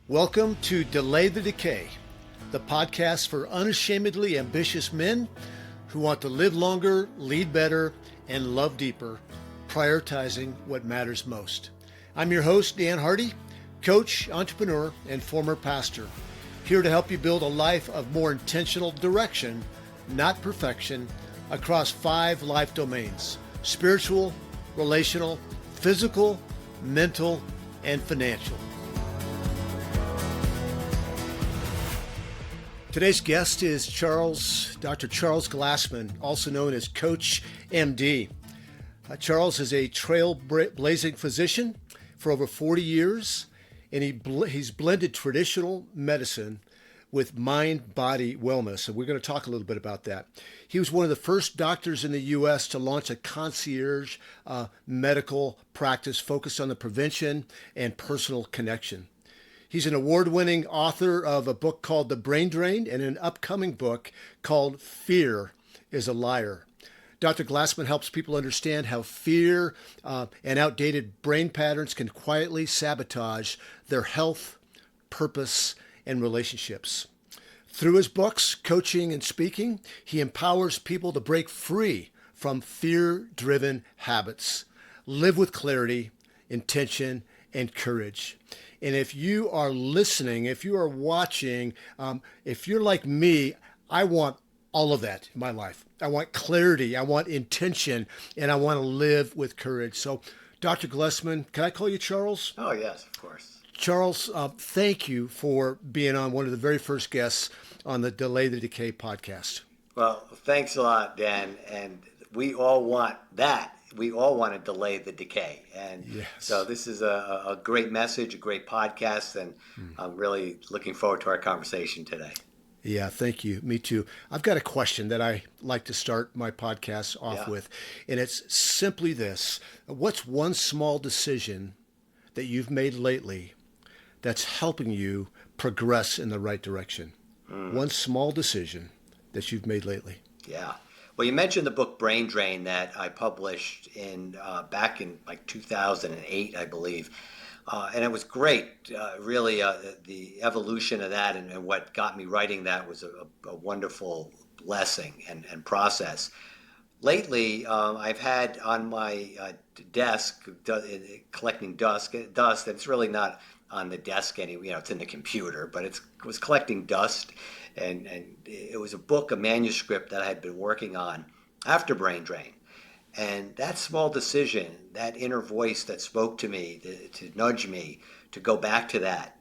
Welcome to Delay the Decay, the podcast for unashamedly ambitious men who want to live longer, lead better, and love deeper, prioritizing what matters most. I'm your host, Dan Hardy, coach, entrepreneur, and former pastor, here to help you build a life of more intentional direction, not perfection, across 5 life domains: spiritual, relational, physical, mental, and financial. Today's guest is Dr. Charles Glassman, also known as Coach MD. Charles is a trailblazing physician for over 40 years, and he's blended traditional medicine with mind-body wellness, and we're going to talk a little bit about that. He was one of the first doctors in the U.S. to launch a concierge medical practice focused on the prevention and personal connection. He's an award-winning author of a book called The Brain Drain and an upcoming book called Fear is a Liar. Dr. Glassman helps people understand how fear and outdated brain patterns can quietly sabotage their health, purpose, and relationships. Through his books, coaching, and speaking, he empowers people to break free from fear-driven habits, live with clarity, intention, and courage. And if you are listening, if you are watching, if you're like me, I want all of that in my life. I want clarity, I want intention, and I want to live with courage. So, Dr. Glassman, can I call you Charles? Oh, yes, of course. Charles, thank you for being on one of the very first guests on the Delay the Decay podcast. Well, thanks a lot, Dan. And we all want that. We all want to delay the decay. And yes. So this is a great message, a great podcast, and I'm really looking forward to our conversation today. Yeah, thank you. Me too. I've got a question that I like to start my podcast off with, and it's simply this. What's one small decision that you've made lately that's helping you progress in the right direction? One small decision that you've made lately. Yeah. Well, you mentioned the book Brain Drain that I published back in like 2008, I believe. And it was great. Really, the evolution of that and what got me writing that was a wonderful blessing and process. Lately, I've had on my desk collecting dust. And it's really not on the desk it's in the computer, but it was collecting dust. And it was a manuscript that I had been working on after Brain Drain. And that small decision, that inner voice that spoke to me, to nudge me, to go back to that,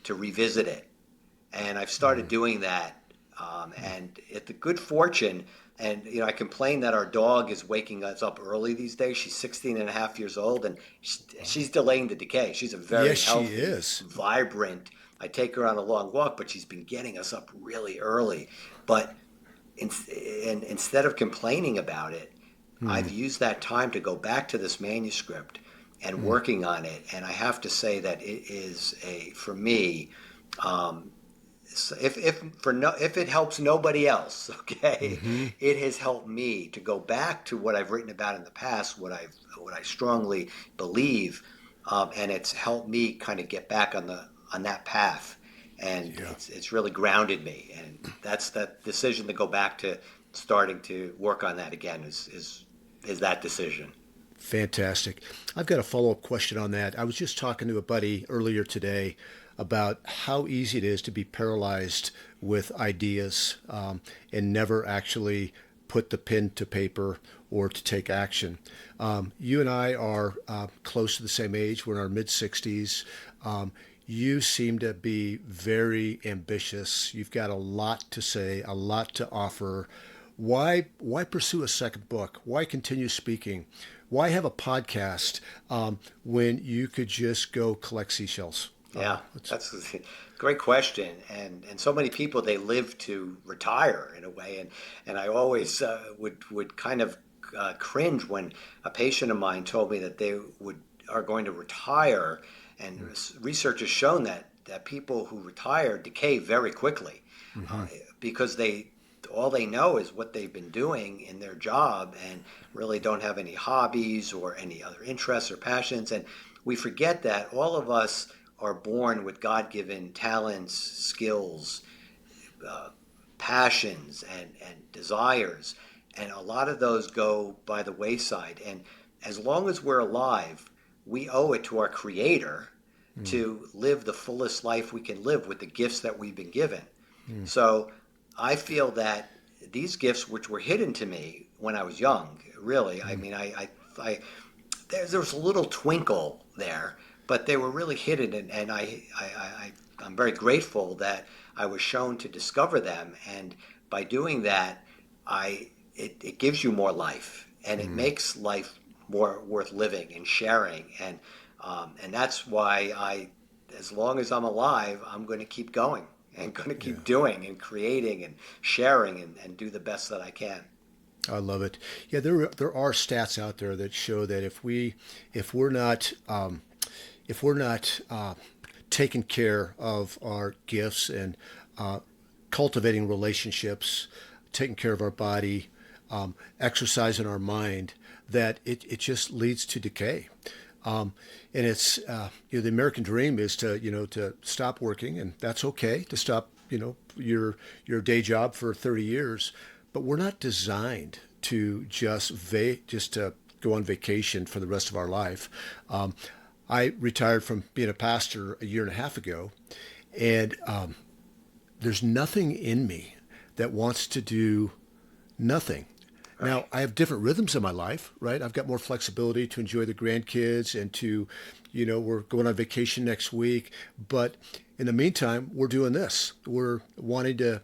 to revisit it. And I've started doing that. And it's the good fortune. And, I complain that our dog is waking us up early these days. She's 16 and a half years old, and she's delaying the decay. She's a very healthy, vibrant. I take her on a long walk, but she's been getting us up really early. But instead of complaining about it, I've used that time to go back to this manuscript and working on it. And I have to say that it is for me, if it helps nobody else, okay, it has helped me to go back to what I've written about in the past, what I strongly believe, and it's helped me kind of get back on that path, and it's really grounded me, and that's that decision to go back to starting to work on that again is that decision. Fantastic. I've got a follow-up question on that. I was just talking to a buddy earlier today about how easy it is to be paralyzed with ideas and never actually put the pen to paper or to take action. You and I are close to the same age. We're in our mid-60s. You seem to be very ambitious. You've got a lot to say, a lot to offer. Why pursue a second book? Why continue speaking? Why have a podcast when you could just go collect seashells? Yeah, that's a great question. And so many people, they live to retire in a way. And I always would kind of cringe when a patient of mine told me that they are going to retire. And research has shown that people who retire decay very quickly because all they know is what they've been doing in their job and really don't have any hobbies or any other interests or passions. And we forget that all of us are born with God-given talents, skills, uh, passions, and desires. And a lot of those go by the wayside. And as long as we're alive, we owe it to our Creator to live the fullest life we can live with the gifts that we've been given. So I feel that these gifts, which were hidden to me when I was young, really, I mean, there was a little twinkle there, but they were really hidden, and I'm very grateful that I was shown to discover them, and by doing that, it gives you more life, and it makes life more worth living and sharing, and that's why as long as I'm alive, I'm going to keep going and going to keep doing and creating and sharing and do the best that I can. I love it. Yeah, there are stats out there that show that if we're not taking care of our gifts and cultivating relationships, taking care of our body, exercising our mind, that it just leads to decay. And it's the American dream is to stop working, and that's okay to stop your day job for 30 years, but we're not designed to just to go on vacation for the rest of our life. I retired from being a pastor a year and a half ago, and there's nothing in me that wants to do nothing. Now, I have different rhythms in my life, right? I've got more flexibility to enjoy the grandkids and to, we're going on vacation next week. But in the meantime, we're doing this. We're wanting to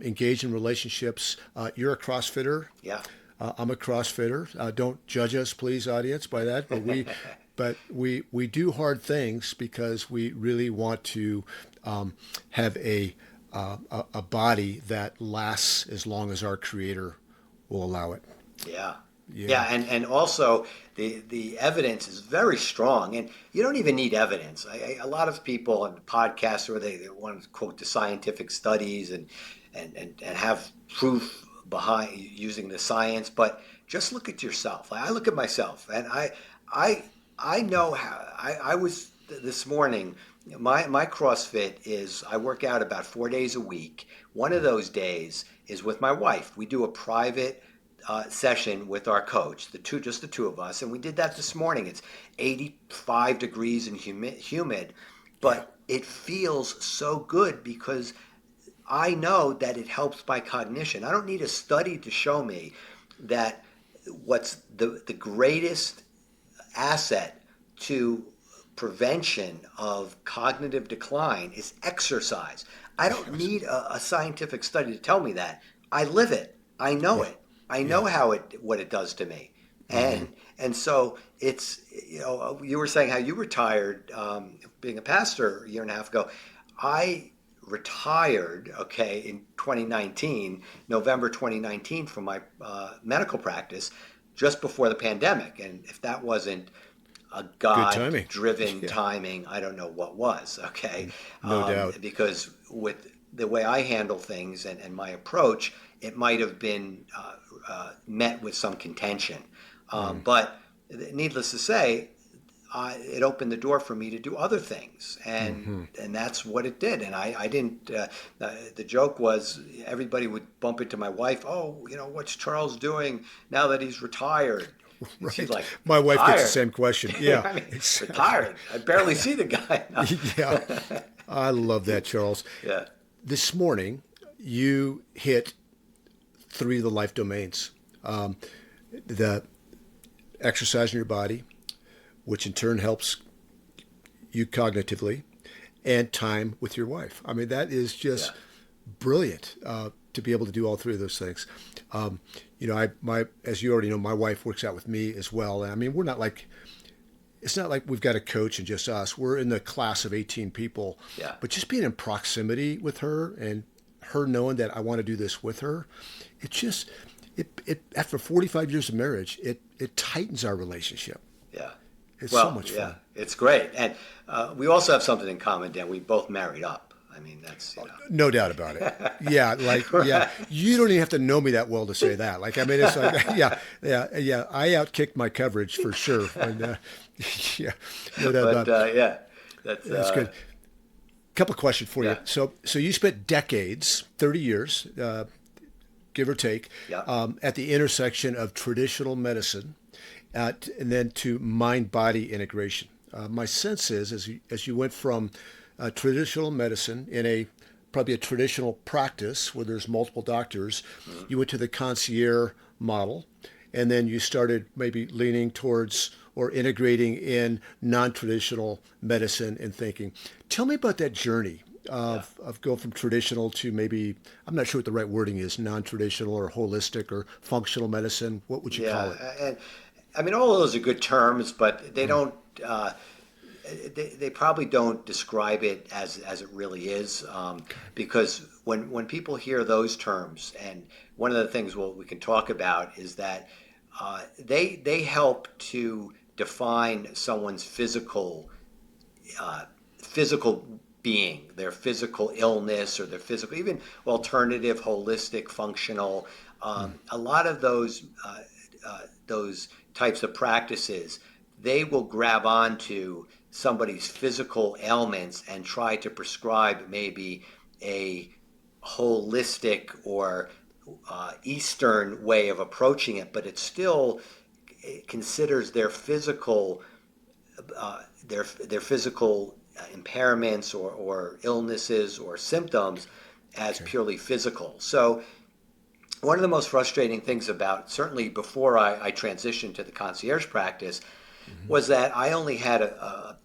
engage in relationships. You're a CrossFitter. Yeah. I'm a CrossFitter. Don't judge us, please, audience, by that. But we do hard things because we really want to have a body that lasts as long as our Creator will allow it. Yeah, and also the evidence is very strong, and you don't even need evidence. A lot of people on podcasts where they want to quote the scientific studies and have proof behind using the science, but just look at yourself. I look at myself, and I know how I was this morning. My CrossFit is I work out about 4 days a week. One of those days is with my wife. We do a private session with our coach, just the two of us, and we did that this morning. It's 85 degrees and humid, but it feels so good because I know that it helps my cognition. I don't need a study to show me that what's the greatest asset to prevention of cognitive decline is exercise. I don't need a scientific study to tell me that. I live it. I know it. I know what it does to me. And so it's, you were saying how you retired being a pastor a year and a half ago. I retired, in 2019, November 2019, from my medical practice just before the pandemic. And if that wasn't a God-driven timing, I don't know what was, No doubt. Because with the way I handle things and my approach, it might have been met with some contention. But needless to say, it opened the door for me to do other things, and that's what it did. And I didn't. The joke was everybody would bump into my wife. Oh, what's Charles doing now that he's retired? Right. She's like, my wife retired. gets the same question. Yeah, I mean, retired. I barely see the guy. No. Yeah, I love that, Charles. Yeah. This morning, you hit 3 of the life domains: the exercise in your body, which in turn helps you cognitively, and time with your wife. I mean, that is just brilliant to be able to do all 3 of those things. As you already know, my wife works out with me as well. And I mean, it's not like we've got a coach and just us. We're in the class of 18 people. Yeah. But just being in proximity with her and her knowing that I want to do this with her, it after 45 years of marriage, it tightens our relationship. Yeah. It's so much fun. It's great. And we also have something in common, Dan. We both married up. I mean, that's, No doubt about it. Yeah, you don't even have to know me that well to say that. Like, I mean, it's like, I outkicked my coverage for sure. And, no doubt about it. That's That's good. Couple of questions for you. yeah, So you spent decades, 30 years, give or take, yeah. at the intersection of traditional medicine and then to mind-body integration. My sense is, as you went from traditional medicine in a probably a traditional practice where there's multiple doctors, Mhm. you went to the concierge model, and then you started maybe leaning towards or integrating in non-traditional medicine and thinking. Tell me about that journey Yeah. of going from traditional to maybe, I'm not sure what the right wording is, non-traditional or holistic or functional medicine. What would you call Yeah, it? and I mean, all of those are good terms, but they Mm. don't. They probably don't describe it as it really is, because when people hear those terms, and one of the things we can talk about is that they help to define someone's uh, physical being, their physical illness, or their physical, even alternative, holistic, functional. A lot of those types of practices, they will grab onto somebody's physical ailments and try to prescribe maybe a holistic or Eastern way of approaching it, but it considers their physical impairments or illnesses or symptoms as Okay. purely physical. So one of the most frustrating things about, certainly before I transitioned to the concierge practice, Hmm. was that I only had a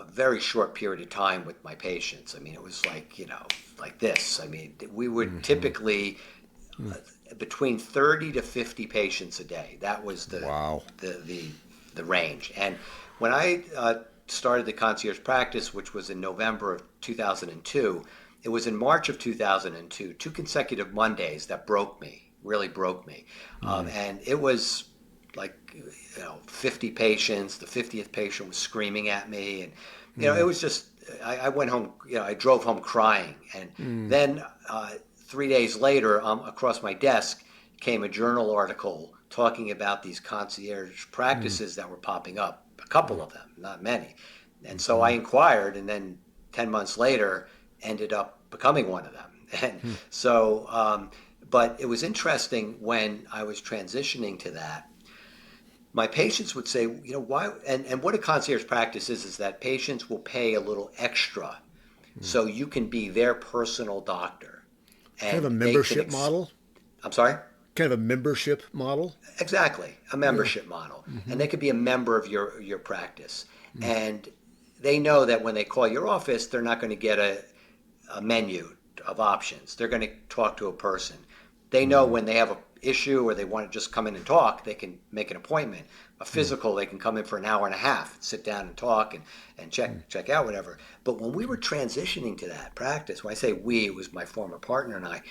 very short period of time with my patients. I mean, it was like, like this. I mean, we would Hmm. typically between 30 to 50 patients a day. That was Wow. the the, the range. And when I started the concierge practice, which was in November of 2002, it was in March of 2002, two consecutive Mondays that really broke me. Mm. And it was like 50 patients. The 50th patient was screaming at me, and it Mm. was just I went home. I drove home crying, and Mm. then 3 days later, across my desk came a journal article talking about these concierge Mm. practices that were popping up. A couple of them, not many. And so I Hmm. inquired, and then 10 months later, ended up becoming one of them. And Hmm. so, but it was interesting when I was transitioning to that. My patients would say, why? And what a concierge practice is that patients will pay a little extra Hmm. so you can be their personal doctor, Kind of and a they can. membership model. I'm sorry. Kind of a membership model. Exactly, a Yeah. membership model, and Hmm. they could be a member of your practice, Mm. and they know that when they call your office, they're not going to get a menu of options. They're going to talk to a person. They know Mm. when they have an issue or they want to just come in and talk, they can make an appointment. A Mm. physical, they can come in for an hour and a half, sit down and talk and Mm. check out whatever. But when we Okay. were transitioning to that practice, when I say we, it was my former partner and I,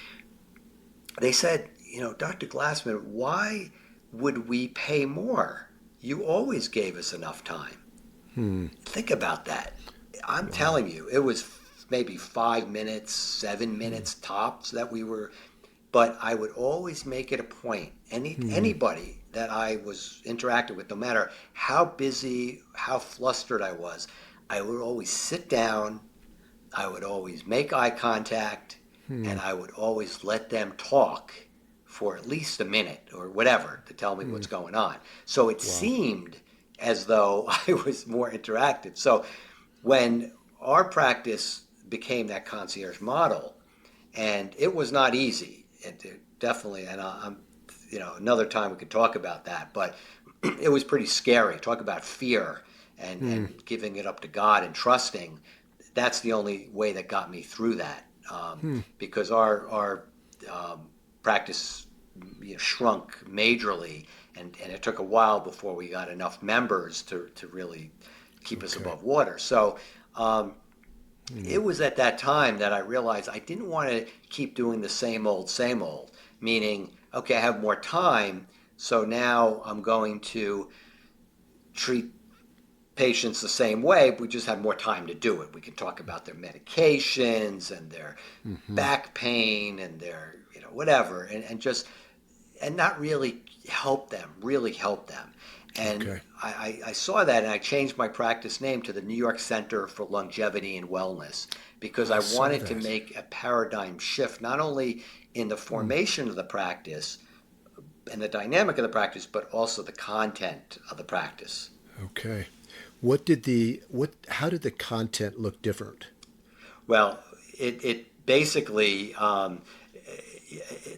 they said, Dr. Glassman, why would we pay more? You always gave us enough time. Hmm. Think about that. I'm Wow. telling you, it was maybe 5 minutes, 7 minutes tops that we were, but I would always make it a point. Hmm. Anybody that I was interacting with, no matter how busy, how flustered I would always sit down, I would always make eye contact, Hmm. and I would always let them talk for at least a minute or whatever to tell me Hmm. what's going on. So it Wow. seemed as though I was more interactive. So when our practice became that concierge model, and it was not easy, it definitely, and I'm, another time we could talk about that, but it was pretty scary. Talk about fear Hmm. and giving it up to God and trusting. That's the only way that got me through that, Hmm. because our practice shrunk majorly, and it took a while before we got enough members to really keep us Okay. above water. So um, Hmm. it was at that time that I realized I didn't want to keep doing the same old, meaning, okay, I have more time, so now I'm going to treat patients the same way. We just have more time to do it. We can talk about their medications and their Hmm. back pain and their, whatever, and not really help them, And Okay. I saw that and I changed my practice name to the New York Center for Longevity and Wellness because I I saw wanted to that. make a paradigm shift, not only in the Mm, formation of the practice and the dynamic of the practice, but also the content of the practice. okay. How did the content look different? Well, it basically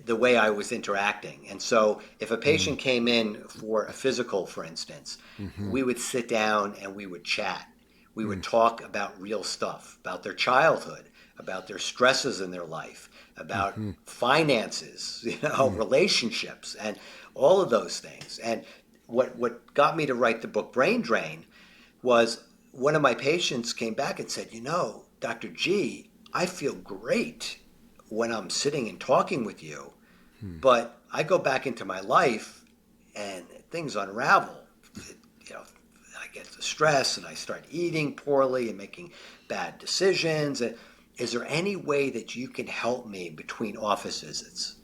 the way I was interacting. And so if a Mm, patient came in for a physical, for instance, mm-hmm, we would sit down and we would chat. We would mm, talk about real stuff, about their childhood, about their stresses in their life, about mm-hmm, finances, mm, relationships, and all of those things. And what got me to write the book Brain Drain was one of my patients came back and said, Dr. G, I feel great when I'm sitting and talking with you, mm, but I go back into my life and things unravel. You know, I get the stress and I start eating poorly and making bad decisions. And is there any way that you can help me between office visits?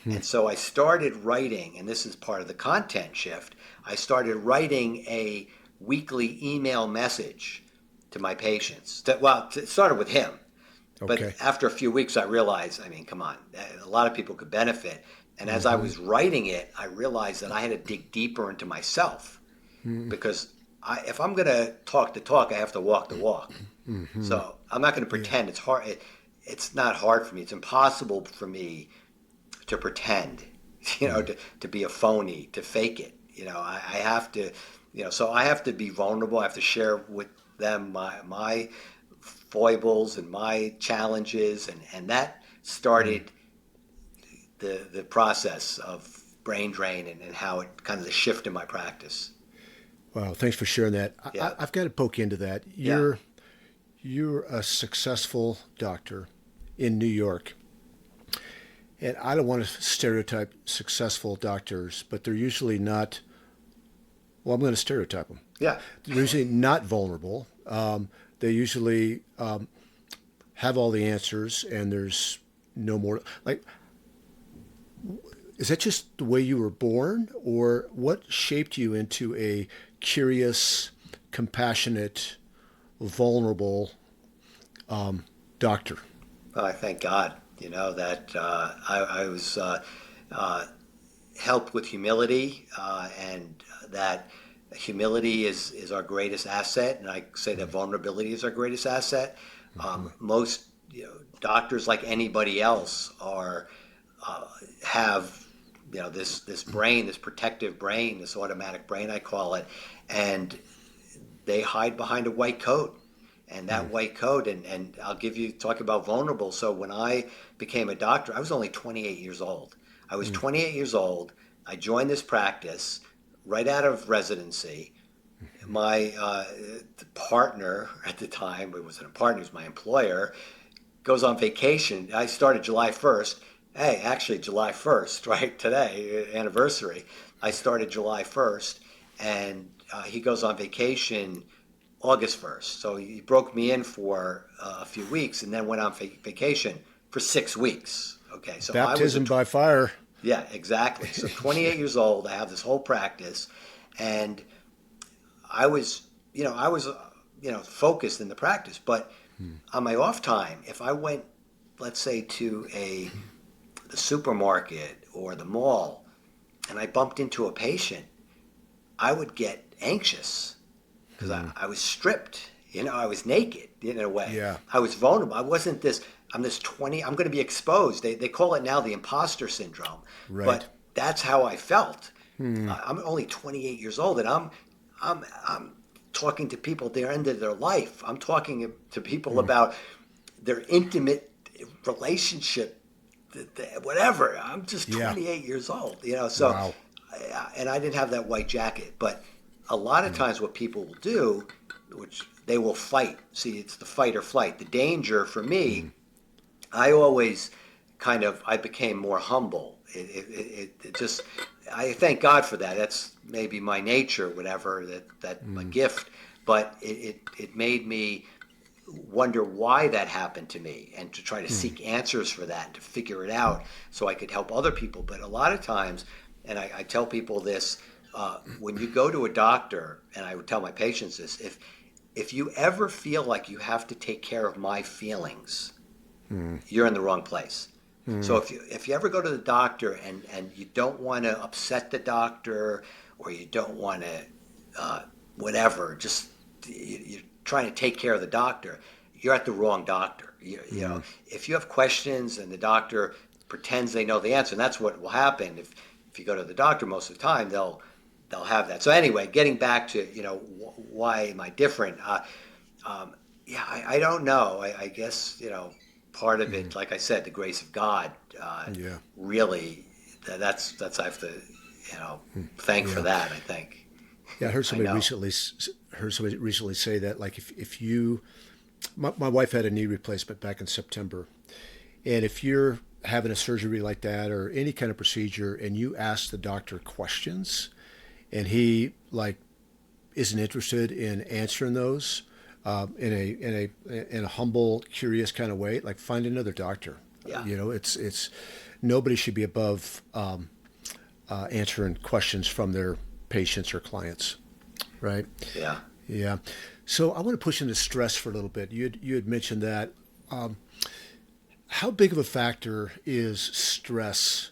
mm. And so I started writing, and this is part of the content shift. I started writing a weekly email message to my patients. It started with him, but Okay. after a few weeks, I realized, I mean, come on, a lot of people could benefit. And as I Mm-hmm, was writing it, I realized that I had to dig deeper into myself mm, because if I'm going to talk the talk, I have to walk the walk. mm-hmm. So I'm not going to Yeah. pretend. It's hard. It's not hard for me. It's impossible for me to pretend, Mm, to be a phony, to fake it. I have to, so I have to be vulnerable. I have to share with them my foibles and my challenges, and that mm. started the process of brain drain and how it kind of the shift in my practice. Wow. Thanks for sharing that. Yeah, I've got to poke into that. yeah. You're a successful doctor in New York. And I don't want to stereotype successful doctors, but they're usually not, well, I'm going to stereotype them. Yeah. They're usually not vulnerable. They usually have all the answers, and there's no more. Like, is that just the way you were born, or what shaped you into a curious, compassionate, vulnerable doctor? Well, I thank God, that I was uh, helped with humility, and that humility is our greatest asset, and I say that vulnerability is our greatest asset. Mm-hmm. Most doctors, like anybody else, are uh, have this brain, this protective brain, this automatic brain, I call it, and they hide behind a white coat. And that white coat, and I'll give you talk about vulnerable. So when I became a doctor, I was only 28 years old. I was Mm-hmm. 28 years old. I joined this practice right out of residency. My partner at the time, it wasn't a partner, it was my employer, goes on vacation. I started July 1st. Hey, actually, July 1st, right today, anniversary. I started July 1st, and he goes on vacation August 1st. So he broke me in for a few weeks and then went on vacation for 6 weeks. Okay, so I was Baptism by fire. yeah, exactly. So Yeah. 28 years old, I have this whole practice, and I was, focused in the practice. But on my off time, if I went, let's say, to the supermarket or the mall, and I bumped into a patient, I would get anxious because I, Hmm. I was stripped. I was naked in a way. Yeah. I was vulnerable. I wasn't this. I'm this 20. I'm going to be exposed. They call it now the imposter syndrome, Right. but that's how I felt. Hmm. I'm only 28 years old, and I'm talking to people at the end of their life. I'm talking to people Hmm. about their intimate relationship, whatever. I'm just Yeah. 28 years old, so, Wow. and I didn't have that white jacket. But a lot of Hmm. times what people will do, which they will fight. See, it's the fight or flight. The danger for Hmm. me, I always I became more humble. It just, I thank God for that. That's maybe my nature, whatever, that my Hmm. gift. But it made me wonder why that happened to me and to try to Hmm. seek answers for that and to figure it out so I could help other people. But a lot of times, and I tell people this, when you go to a doctor, and I would tell my patients this, if you ever feel like you have to take care of my feelings, you're in the wrong place. So if you ever go to the doctor and you don't want to upset the doctor, or you don't want to whatever, just you're trying to take care of the doctor, you're at the wrong doctor. You know, if you have questions and the doctor pretends they know the answer, and that's what will happen if you go to the doctor most of the time, they'll have that. So anyway, getting back to why am I different? Yeah, I don't know. I guess part of it, like I said, the grace of God. Yeah. Really, that's I have to thank for Yeah. that. I think. Yeah, I heard I somebody know. recently say that, like, if you, my wife had a knee replacement back in September, and if you're having a surgery like that or any kind of procedure, and you ask the doctor questions, and he like isn't interested in answering those, in a humble, curious kind of way, like, find another doctor. Yeah. It's nobody should be above answering questions from their patients or clients, right? Yeah. Yeah. So I want to push into stress for a little bit. You had mentioned that. How big of a factor is stress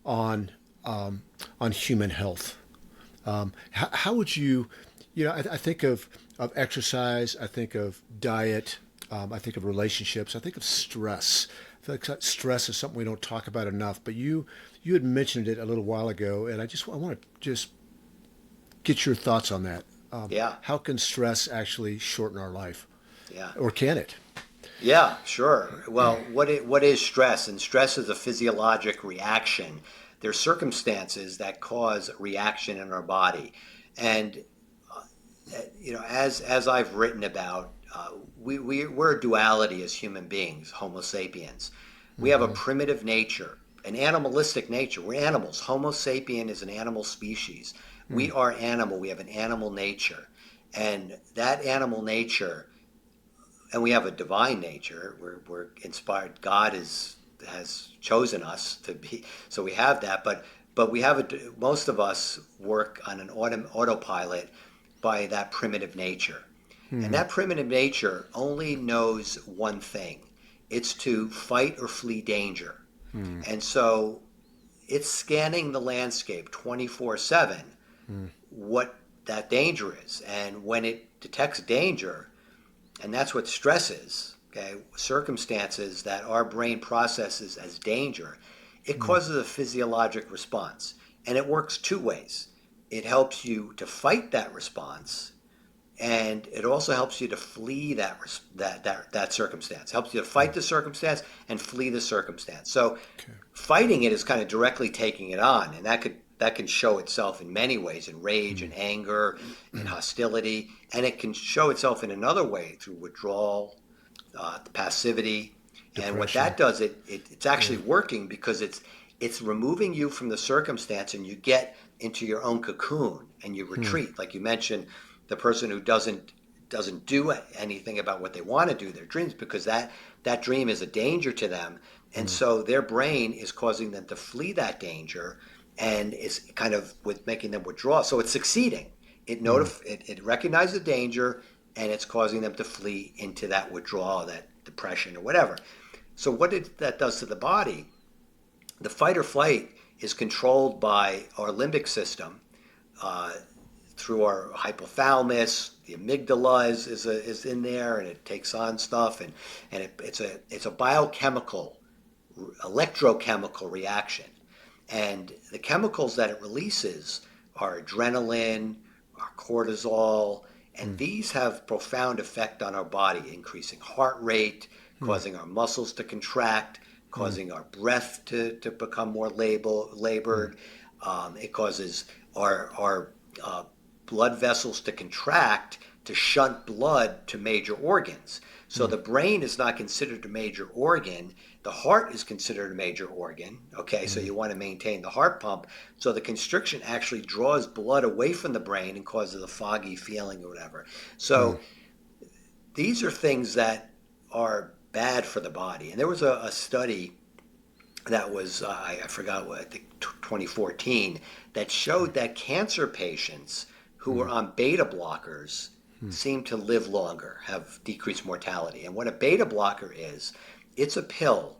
on on human health? How would you, I think of exercise, I think of diet, I think of relationships, I think of stress. I feel like stress is something we don't talk about enough. But you had mentioned it a little while ago, and I want to just get your thoughts on that. Yeah. How can stress actually shorten our life, Yeah. or can it? Yeah, sure. Well, what is stress? And stress is a physiologic reaction. There's circumstances that cause reaction in our body, and as I've written about, we're a duality as human beings, Homo sapiens. We have a Mm-hmm. primitive nature, an animalistic nature. We're animals. Homo sapien is an animal species. We are animal. We have an animal nature, and that animal nature, and we have a divine nature. We're inspired. God has chosen us to be, so we have that. But we have most of us work on an autopilot by that primitive nature, and Mm-hmm. that primitive nature only knows one thing: it's to fight or flee danger. And so it's scanning the landscape 24/7, what that danger is, and when it detects danger, and that's what stress is, okay, circumstances that our brain processes as danger, it causes a physiologic response, and it works two ways. It helps you to fight that response, and it also helps you to flee that circumstance. Helps you to fight the circumstance and flee the circumstance. So Okay. fighting it is kind of directly taking it on, and that can show itself in many ways, in rage and anger and hostility, and it can show itself in another way through withdrawal, passivity. And what Depression. that does, it's Yeah. actually working because it's removing you from the circumstance, and you get into your own cocoon and you Hmm. retreat. Like you mentioned, the person who doesn't do anything about what they want to do, their dreams, because that dream is a danger to them, and so their brain is causing them to flee that danger, and is kind of with making them withdraw. So it's succeeding. It recognizes the danger, and it's causing them to flee into that withdrawal, that depression, or whatever. So that does to the body? The fight or flight is controlled by our limbic system, uh, through our hypothalamus. The amygdala is in there, and it takes on stuff, and it's a biochemical, electrochemical reaction. And the chemicals that it releases are adrenaline, are cortisol, and these have profound effect on our body, increasing heart rate, causing our muscles to contract, causing our breath to become more labored. It causes our blood vessels to contract to shunt blood to major organs. So the brain is not considered a major organ. The heart is considered a major organ. Okay, so you want to maintain the heart pump. So the constriction actually draws blood away from the brain and causes a foggy feeling or whatever. So these are things that are bad for the body. And there was a study that was, I forgot what, I think 2014 that showed that cancer patients who were on beta blockers seem to live longer, have decreased mortality. And what a beta blocker is, it's a pill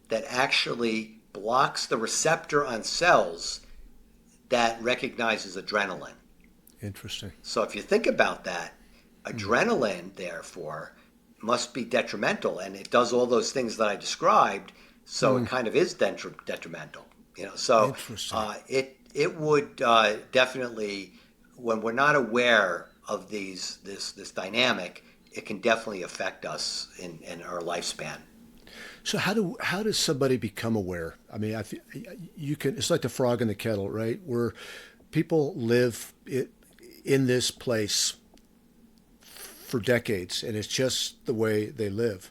that actually blocks the receptor on cells that recognizes adrenaline. Interesting. So if you think about that, adrenaline, therefore, must be detrimental, and it does all those things that I described. So it kind of is detrimental, So Interesting. It would definitely, when we're not aware of this dynamic, it can definitely affect us in our lifespan. So how does somebody become aware? I mean, you can. It's like the frog in the kettle, right? Where people live in this place for decades, and it's just the way they live.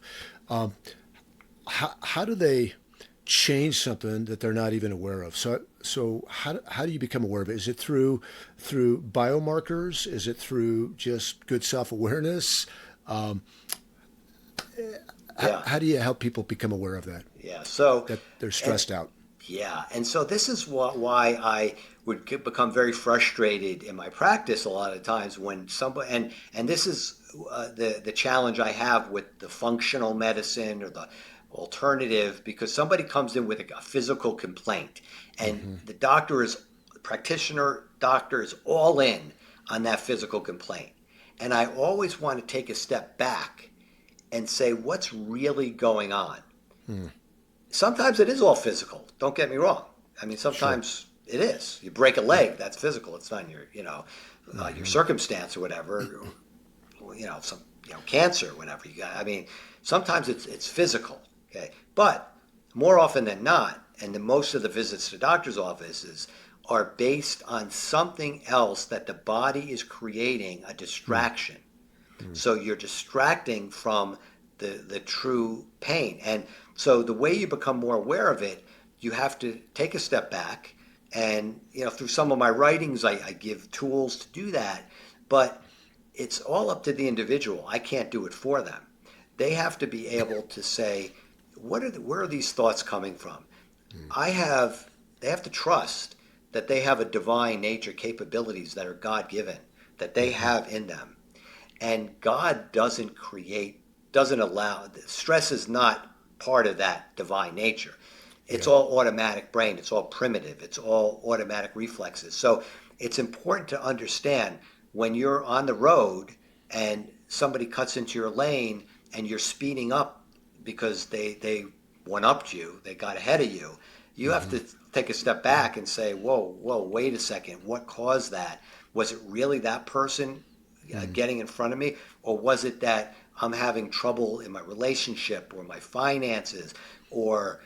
How do they change something that they're not even aware of? So how do you become aware of it? Is it through biomarkers? Is it through just good self-awareness? How do you help people become aware of that? Yeah. So that they're stressed out. Yeah, and so this is why I would become very frustrated in my practice a lot of times when somebody, and this is the challenge I have with the functional medicine or the alternative, because somebody comes in with a physical complaint, and the practitioner doctor is all in on that physical complaint, and I always want to take a step back and say, what's really going on? Sometimes it is all physical. Don't get me wrong. I mean, sometimes it is. You break a leg, that's physical. It's not your, your circumstance or whatever. Some, cancer or whatever you got. I mean, sometimes it's physical. Okay, but more often than not, and most of the visits to doctor's offices are based on something else that the body is creating a distraction. So you're distracting from the true pain. And so the way you become more aware of it, you have to take a step back. And, through some of my writings, I give tools to do that. But it's all up to the individual. I can't do it for them. They have to be able to say, where are these thoughts coming from? They have to trust that they have a divine nature capabilities that are God-given, that they have in them. And God doesn't allow, stress is not part of that divine nature. It's all automatic brain. It's all primitive. It's all automatic reflexes. So it's important to understand when you're on the road and somebody cuts into your lane and you're speeding up because they one-upped you, they got ahead of you, you have to take a step back and say, whoa, wait a second. What caused that? Was it really that person getting in front of me? Or was it that I'm having trouble in my relationship or my finances or,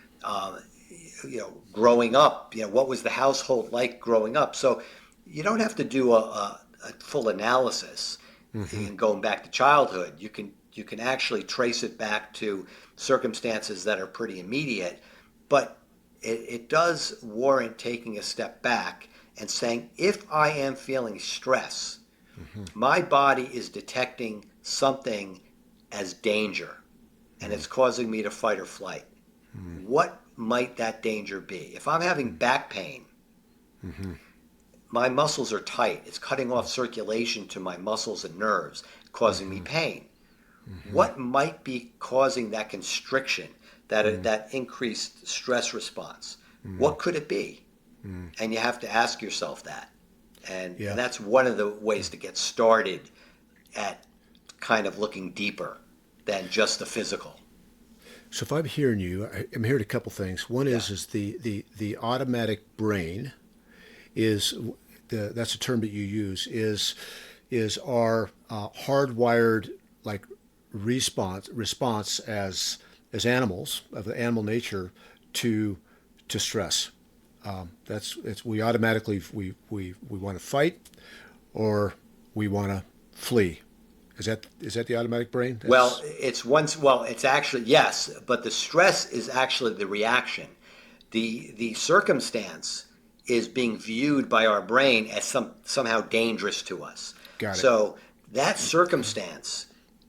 growing up? What was the household like growing up? So you don't have to do a full analysis and going back to childhood. You can actually trace it back to circumstances that are pretty immediate, but it does warrant taking a step back and saying, if I am feeling stress, my body is detecting something as danger, and it's causing me to fight or flight. What might that danger be? If I'm having back pain, my muscles are tight. It's cutting off circulation to my muscles and nerves, causing me pain. What might be causing that constriction, that increased stress response? What could it be? And you have to ask yourself that. And that's one of the ways to get started at kind of looking deeper than just the physical. So if I'm hearing you, I'm hearing a couple things. One is the automatic brain that's a term that you use, is our hardwired like response as animals of the animal nature to stress. We automatically we want to fight or we want to flee. Is that the automatic brain? It's actually, yes, but the stress is actually the reaction. The circumstance is being viewed by our brain as somehow dangerous to us. Got it. So that circumstance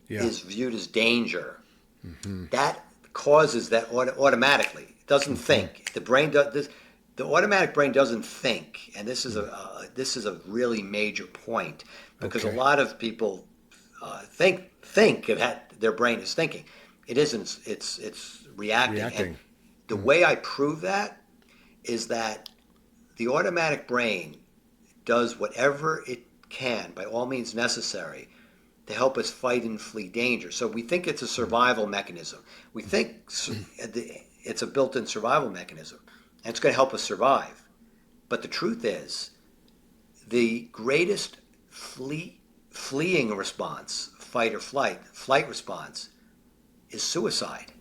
is viewed as danger. That causes that automatically. It doesn't think. The brain does this. The automatic brain doesn't think, and this is a really major point, because a Okay. lot of people think that their brain is thinking. It isn't. It's reacting. And Reacting. the way I prove that is that the automatic brain does whatever it can, by all means necessary, to help us fight and flee danger. So we think it's a survival mechanism. We think it's a built-in survival mechanism, and it's going to help us survive. But the truth is, the greatest fleeing response, fight or flight response, is suicide.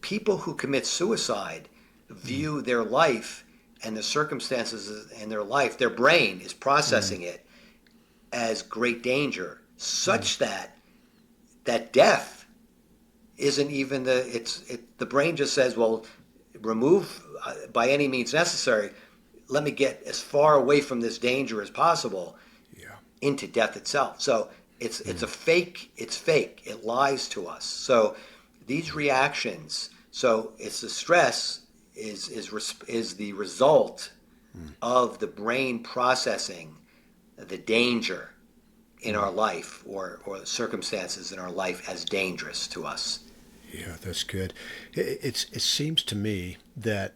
People who commit suicide view their life and the circumstances in their life, their brain is processing it as great danger, such that death isn't even the brain just says, well, remove by any means necessary. Let me get as far away from this danger as possible Yeah. into death itself. So it's a fake. It's fake. It lies to us. So these reactions. So it's the stress is the result of the brain processing the danger in our life, or circumstances in our life, as dangerous to us. Yeah, that's good. It seems to me that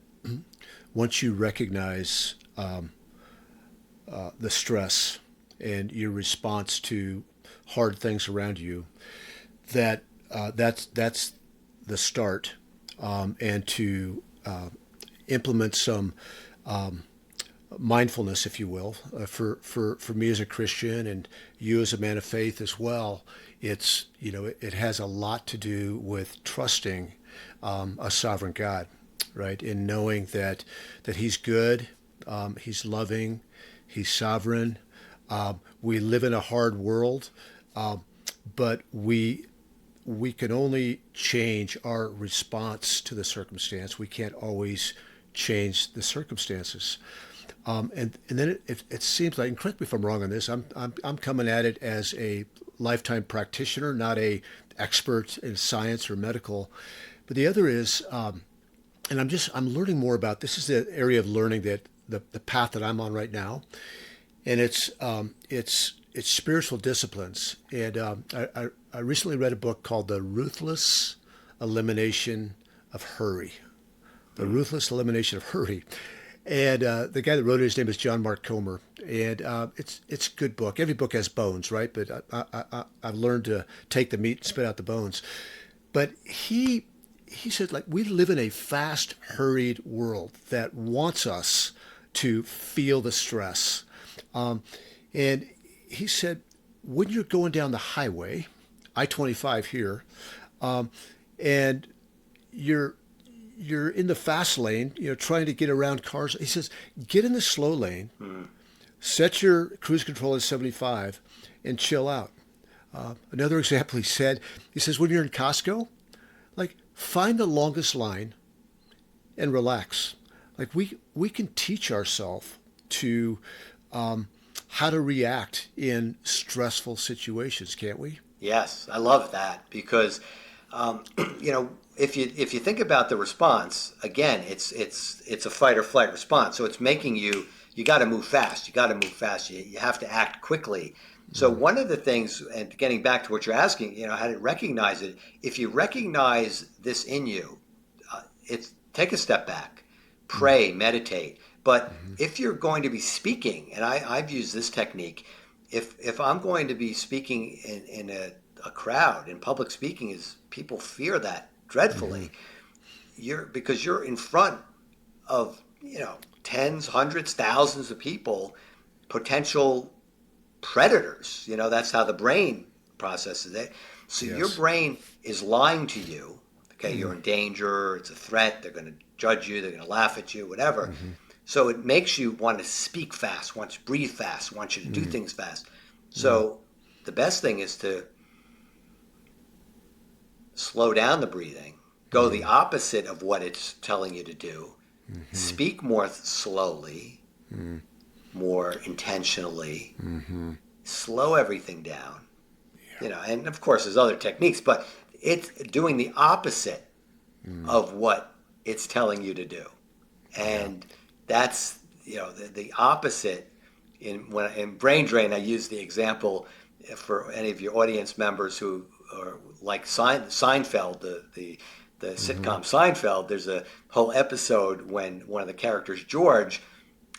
once you recognize the stress and your response to hard things around you, that's the start, and to implement some mindfulness, if you will, for me as a Christian and you as a man of faith as well. It's, it has a lot to do with trusting a sovereign God, right? In knowing that He's good, He's loving, He's sovereign. We live in a hard world, but we can only change our response to the circumstance. We can't always change the circumstances. And then it seems like, and correct me if I'm wrong on this, I'm coming at it as a lifetime practitioner, not a expert in science or medical. But the other is, and I'm learning more about this. Is the area of learning that the path that I'm on right now, and it's spiritual disciplines. And I recently read a book called The Ruthless Elimination of Hurry. The Ruthless Elimination of Hurry. And the guy that wrote it, his name is John Mark Comer, and it's a good book. Every book has bones, right? But I've learned to take the meat and spit out the bones. But he said, like, we live in a fast, hurried world that wants us to feel the stress. And he said, when you're going down the highway, I-25 here, and you're in the fast lane, trying to get around cars. He says, get in the slow lane, set your cruise control at 75, and chill out. Another example, he says, when you're in Costco, like, find the longest line and relax. Like, we can teach ourselves to how to react in stressful situations, can't we? Yes, I love that, because if you think about the response, again, it's a fight or flight response. So it's making you got to move fast. You got to move fast. You have to act quickly. So one of the things, and getting back to what you're asking, how to recognize it. If you recognize this in you, take a step back, pray, meditate. But if you're going to be speaking, and I've used this technique, if I'm going to be speaking in a crowd, in public speaking, is people fear that dreadfully. Because you're in front of tens, hundreds, thousands of people, potential predators. That's how the brain processes it. So your Yes. brain is lying to you. Okay, you're in danger. It's a threat. They're going to judge you. They're going to laugh at you. Whatever. So it makes you want to speak fast, want to breathe fast, want you to do things fast. So the best thing is to slow down the breathing, go the opposite of what it's telling you to do, speak more slowly, more intentionally, slow everything down. And of course there's other techniques, but it's doing the opposite of what it's telling you to do. And that's, the opposite. In Brain Drain, I use the example for any of your audience members who are like Seinfeld, the sitcom Seinfeld. There's a whole episode when one of the characters, George,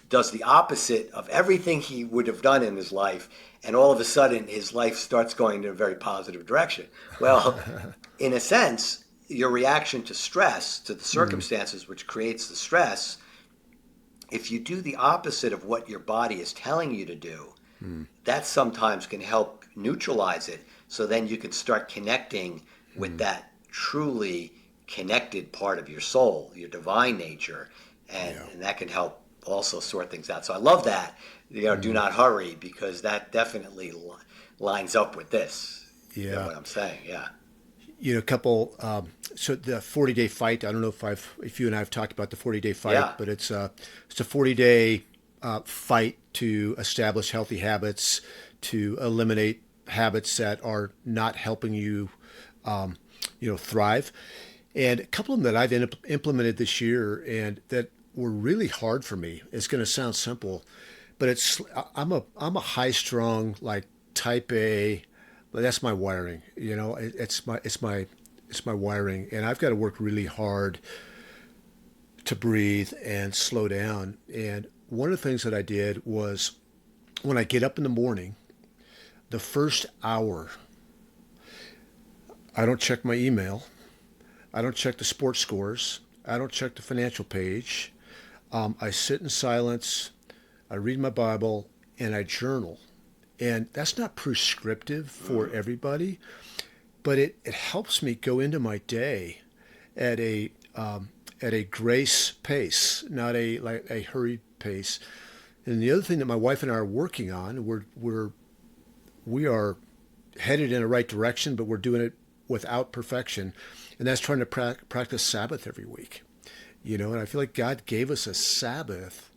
does the opposite of everything he would have done in his life, and all of a sudden his life starts going in a very positive direction. Well, in a sense, your reaction to stress, to the circumstances which creates the stress, if you do the opposite of what your body is telling you to do, that sometimes can help neutralize it. So then you can start connecting with that truly connected part of your soul, your divine nature, and that can help also sort things out. So I love that. Do not hurry, because that definitely lines up with this. Yeah. You know what I'm saying? Yeah. A couple. So the 40-day fight. I don't know if you and I have talked about the 40-day fight, but it's a 40-day fight to establish healthy habits, to eliminate habits that are not helping you, thrive. And a couple of them that I've implemented this year and that were really hard for me. It's going to sound simple, but I'm a high strung, like type A. That's my wiring. It's my wiring, and I've got to work really hard to breathe and slow down. And one of the things that I did was, when I get up in the morning, the first hour, I don't check my email. I don't check the sports scores. I don't check the financial page. I sit in silence. I read my Bible, and I journal. And that's not prescriptive for everybody, but it helps me go into my day at a grace pace, not a hurried pace. And the other thing that my wife and I are working on, we are headed in the right direction, but we're doing it without perfection, and that's trying to practice Sabbath every week. And I feel like God gave us a Sabbath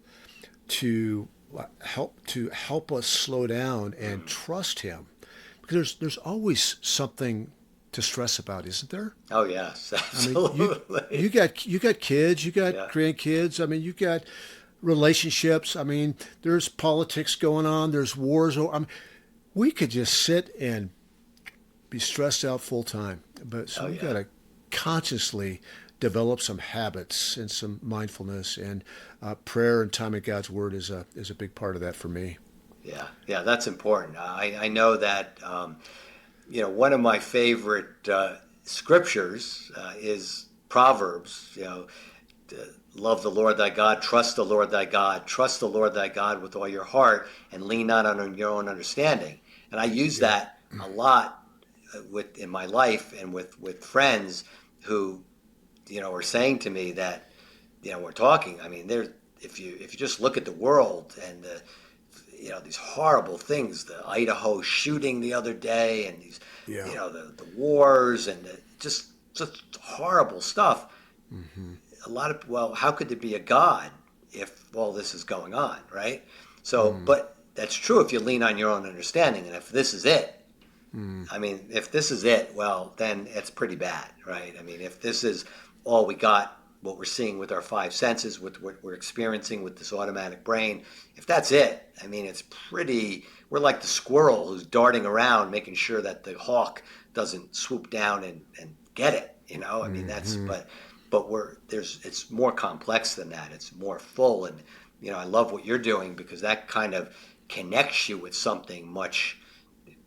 to help us slow down and trust Him, because there's always something to stress about, isn't there? Oh yes, absolutely. I mean, you got kids, you got grandkids. I mean, you got relationships. I mean, there's politics going on. There's wars. We could just sit and be stressed out full time, but we got to consciously develop some habits and some mindfulness, and prayer and time in God's Word is a big part of that for me. Yeah, that's important. I know that one of my favorite scriptures is Proverbs. Love the Lord thy God, trust the Lord thy God, trust the Lord thy God with all your heart, and lean not on your own understanding. And I use that a lot in my life and with friends who are saying to me that we're talking. I mean, if you just look at the world and these horrible things, the Idaho shooting the other day, and these the wars and just horrible stuff. How could there be a God if all this is going on, right? So, but that's true if you lean on your own understanding, and if this is it. I mean, if this is it, well, then it's pretty bad, right? I mean, if this is all we got, what we're seeing with our five senses, with what we're experiencing with this automatic brain, if that's it, I mean, we're like the squirrel who's darting around making sure that the hawk doesn't swoop down and get it, I mean, but it's more complex than that. It's more full, and I love what you're doing, because that kind of connects you with something much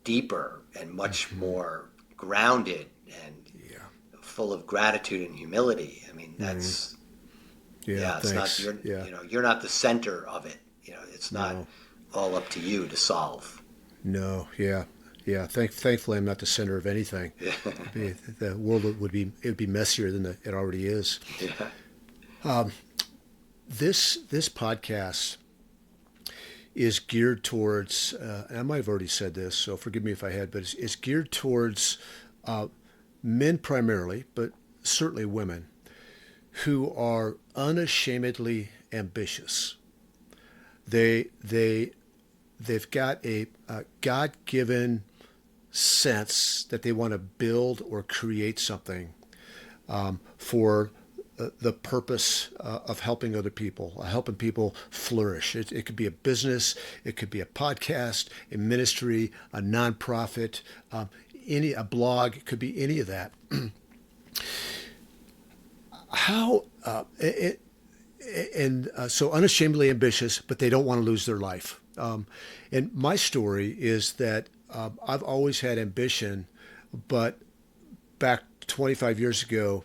deeper and much more grounded and full of gratitude and humility. I mean, that's it's not you're not the center of it. It's not all up to you to solve. No, yeah. Thankfully, I'm not the center of anything. The world would be messier than it already is. This podcast is geared towards, and I might have already said this, so forgive me if I had, but it's geared towards men primarily, but certainly women, who are unashamedly ambitious. They've got a God-given sense that they want to build or create something for the purpose of helping other people, helping people flourish. It could be a business, it could be a podcast, a ministry, a nonprofit, a blog. It could be any of that. How so unashamedly ambitious, but they don't want to lose their life. And my story is that I've always had ambition, but back 25 years ago,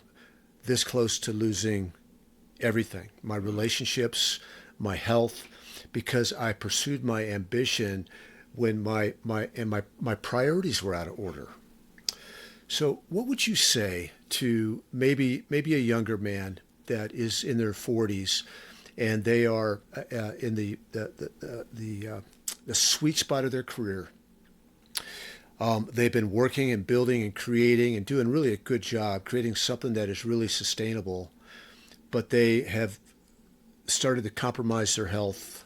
this close to losing everything, my relationships, my health, because I pursued my ambition when my priorities were out of order. So what would you say to maybe a younger man that is in their 40s and they are in the sweet spot of their career? They've been working and building and creating and doing really a good job, creating something that is really sustainable, but they have started to compromise their health,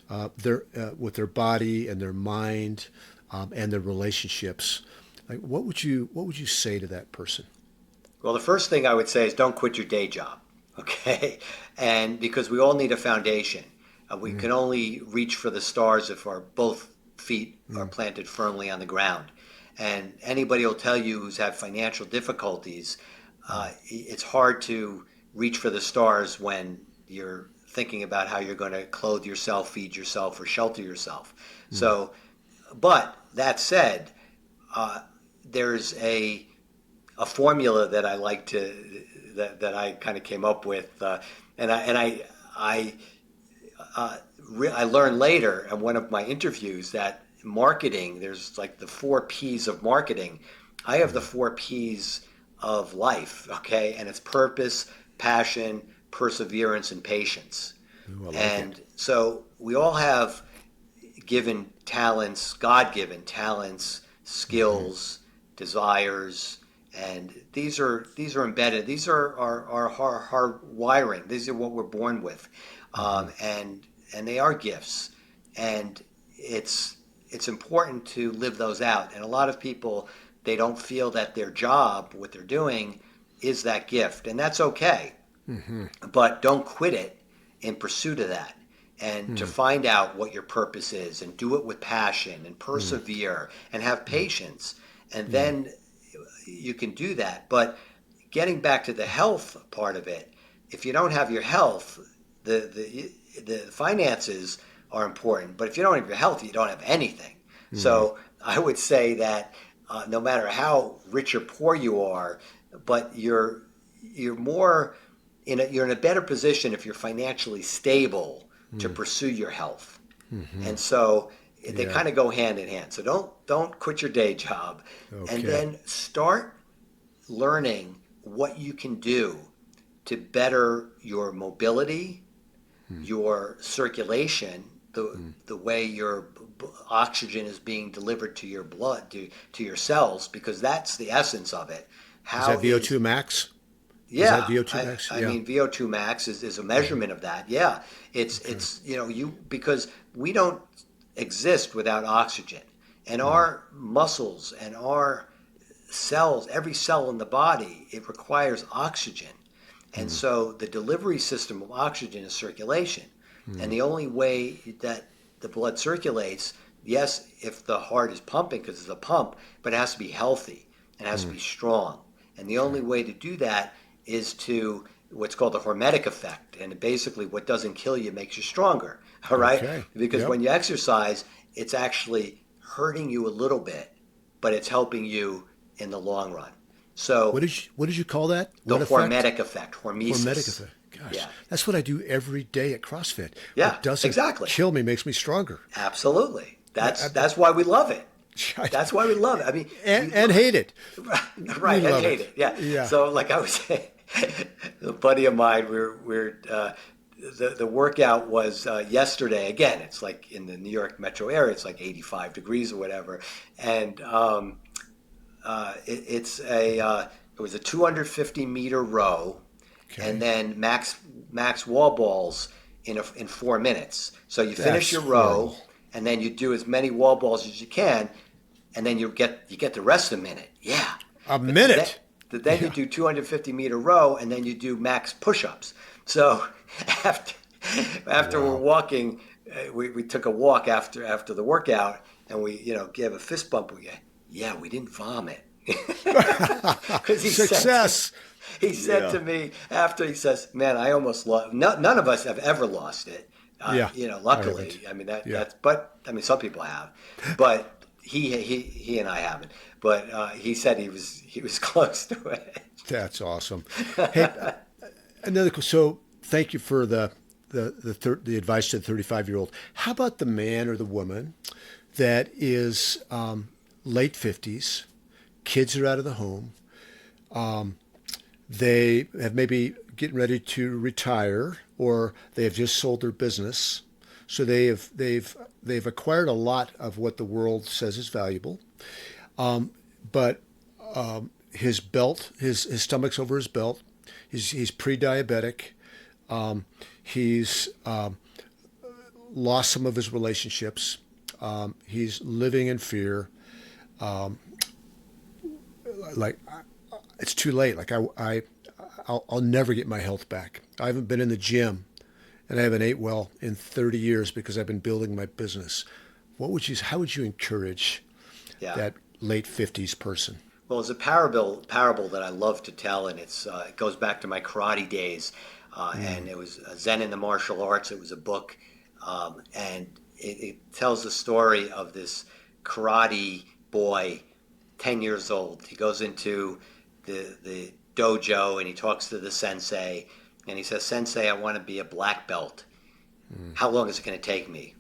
with their body and their mind, and their relationships. Like, what would you say to that person? Well, the first thing I would say is don't quit your day job, okay? And because we all need a foundation. We can only reach for the stars if our both feet are planted firmly on the ground. And anybody will tell you who's had financial difficulties, it's hard to reach for the stars when you're thinking about how you're going to clothe yourself, feed yourself, or shelter yourself. So, but that said, there's a formula that I like to that I kind of came up with, and I learned later in one of my interviews that marketing, there's like the 4 P's of marketing. I have the 4 P's of life, okay? And it's purpose, passion, perseverance, and patience. Ooh, I like and it. so we all have given talents, God-given talents, skills, desires, and these are embedded. These are our hard wiring. These are what we're born with, and they are gifts, and it's important to live those out. And a lot of people, they don't feel that their job, what they're doing, is that gift, and that's okay. But don't quit it in pursuit of that. And to find out what your purpose is and do it with passion and persevere and have patience. And then you can do that. But getting back to the health part of it, if you don't have your health, the finances are important. But if you don't have your health, you don't have anything. So I would say that no matter how rich or poor you are, but you're more you're in a better position if you're financially stable to pursue your health. And so they kind of go hand in hand. So don't quit your day job, and then start learning what you can do to better your mobility, your circulation, the way your oxygen is being delivered to your blood, to your cells, because that's the essence of it. Is that VO2 max? Yeah, is that VO2 max? I mean, VO2 max is a measurement of that. Yeah, it's because we don't exist without oxygen, and our muscles and our cells, every cell in the body, it requires oxygen, and so the delivery system of oxygen is circulation, and the only way that the blood circulates, yes, if the heart is pumping because it's a pump, but it has to be healthy and it has to be strong, and the only way to do that is to what's called the hormetic effect. And basically what doesn't kill you makes you stronger. All right? Okay. Because when you exercise, it's actually hurting you a little bit, but it's helping you in the long run. So What did you call that? the What effect? hormetic effect, hormesis. Hormetic effect. Gosh, Yeah. that's what I do every day at CrossFit. Yeah, What doesn't exactly. kill me makes me stronger. Absolutely. That's why we love it. That's why we love it. I mean, And hate it. right, We and love hate it. it. Yeah. So, like I was saying, a buddy of mine, the workout was yesterday. Again, it's like in the New York metro area, it's like 85 degrees or whatever, and it was a 250-meter row, and then max wall balls in 4 minutes. So you finish That's your row. horrible. And then you do as many wall balls as you can, and then you get the rest of the minute. Yeah. A minute. Then you do 250-meter row, and then you do max push-ups. So after we're Wow. walking, we took a walk after the workout, and we gave a fist bump. Yeah, we didn't vomit. Because Success. he said Yeah. to me after, he says, "Man, I almost lost. None of us have ever lost it. Yeah. I haven't. Luckily, I mean Yeah. but I mean some people have, but he and I haven't. But he said he was close to it. That's awesome. Hey, so thank you for the advice to the 35-year-old. How about the man or the woman that is late 50s, kids are out of the home, they have maybe getting ready to retire, or they have just sold their business, so they've acquired a lot of what the world says is valuable, but his stomach's over his belt. He's pre-diabetic. He's lost some of his relationships. He's living in fear. Like it's too late. Like I'll never get my health back. I haven't been in the gym, and I haven't ate well in 30 years because I've been building my business. How would you encourage Yeah. that late 50s person? Well, it's a parable that I love to tell, and it goes back to my karate days, and it was Zen in the Martial Arts. It was a book, and it tells the story of this karate boy, 10 years old. He goes into the dojo and he talks to the sensei, and he says, "Sensei, I want to be a black belt. How long is it going to take me?"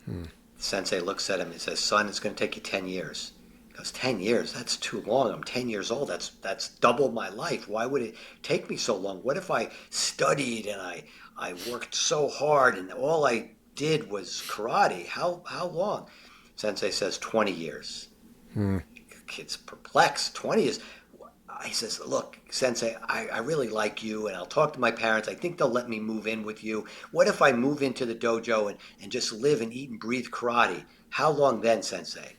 The sensei looks at him and says, "Son, it's going to take you 10 years." He goes, 10 years? That's too long. I'm 10 years old. That's double my life. Why would it take me so long? What if I studied and I worked so hard and all I did was karate? How long? Sensei says 20 years. Kid's perplexed. 20 years. He says, "Look, Sensei, I really like you, and I'll talk to my parents. I think they'll let me move in with you. What if I move into the dojo and just live and eat and breathe karate? How long then, Sensei?"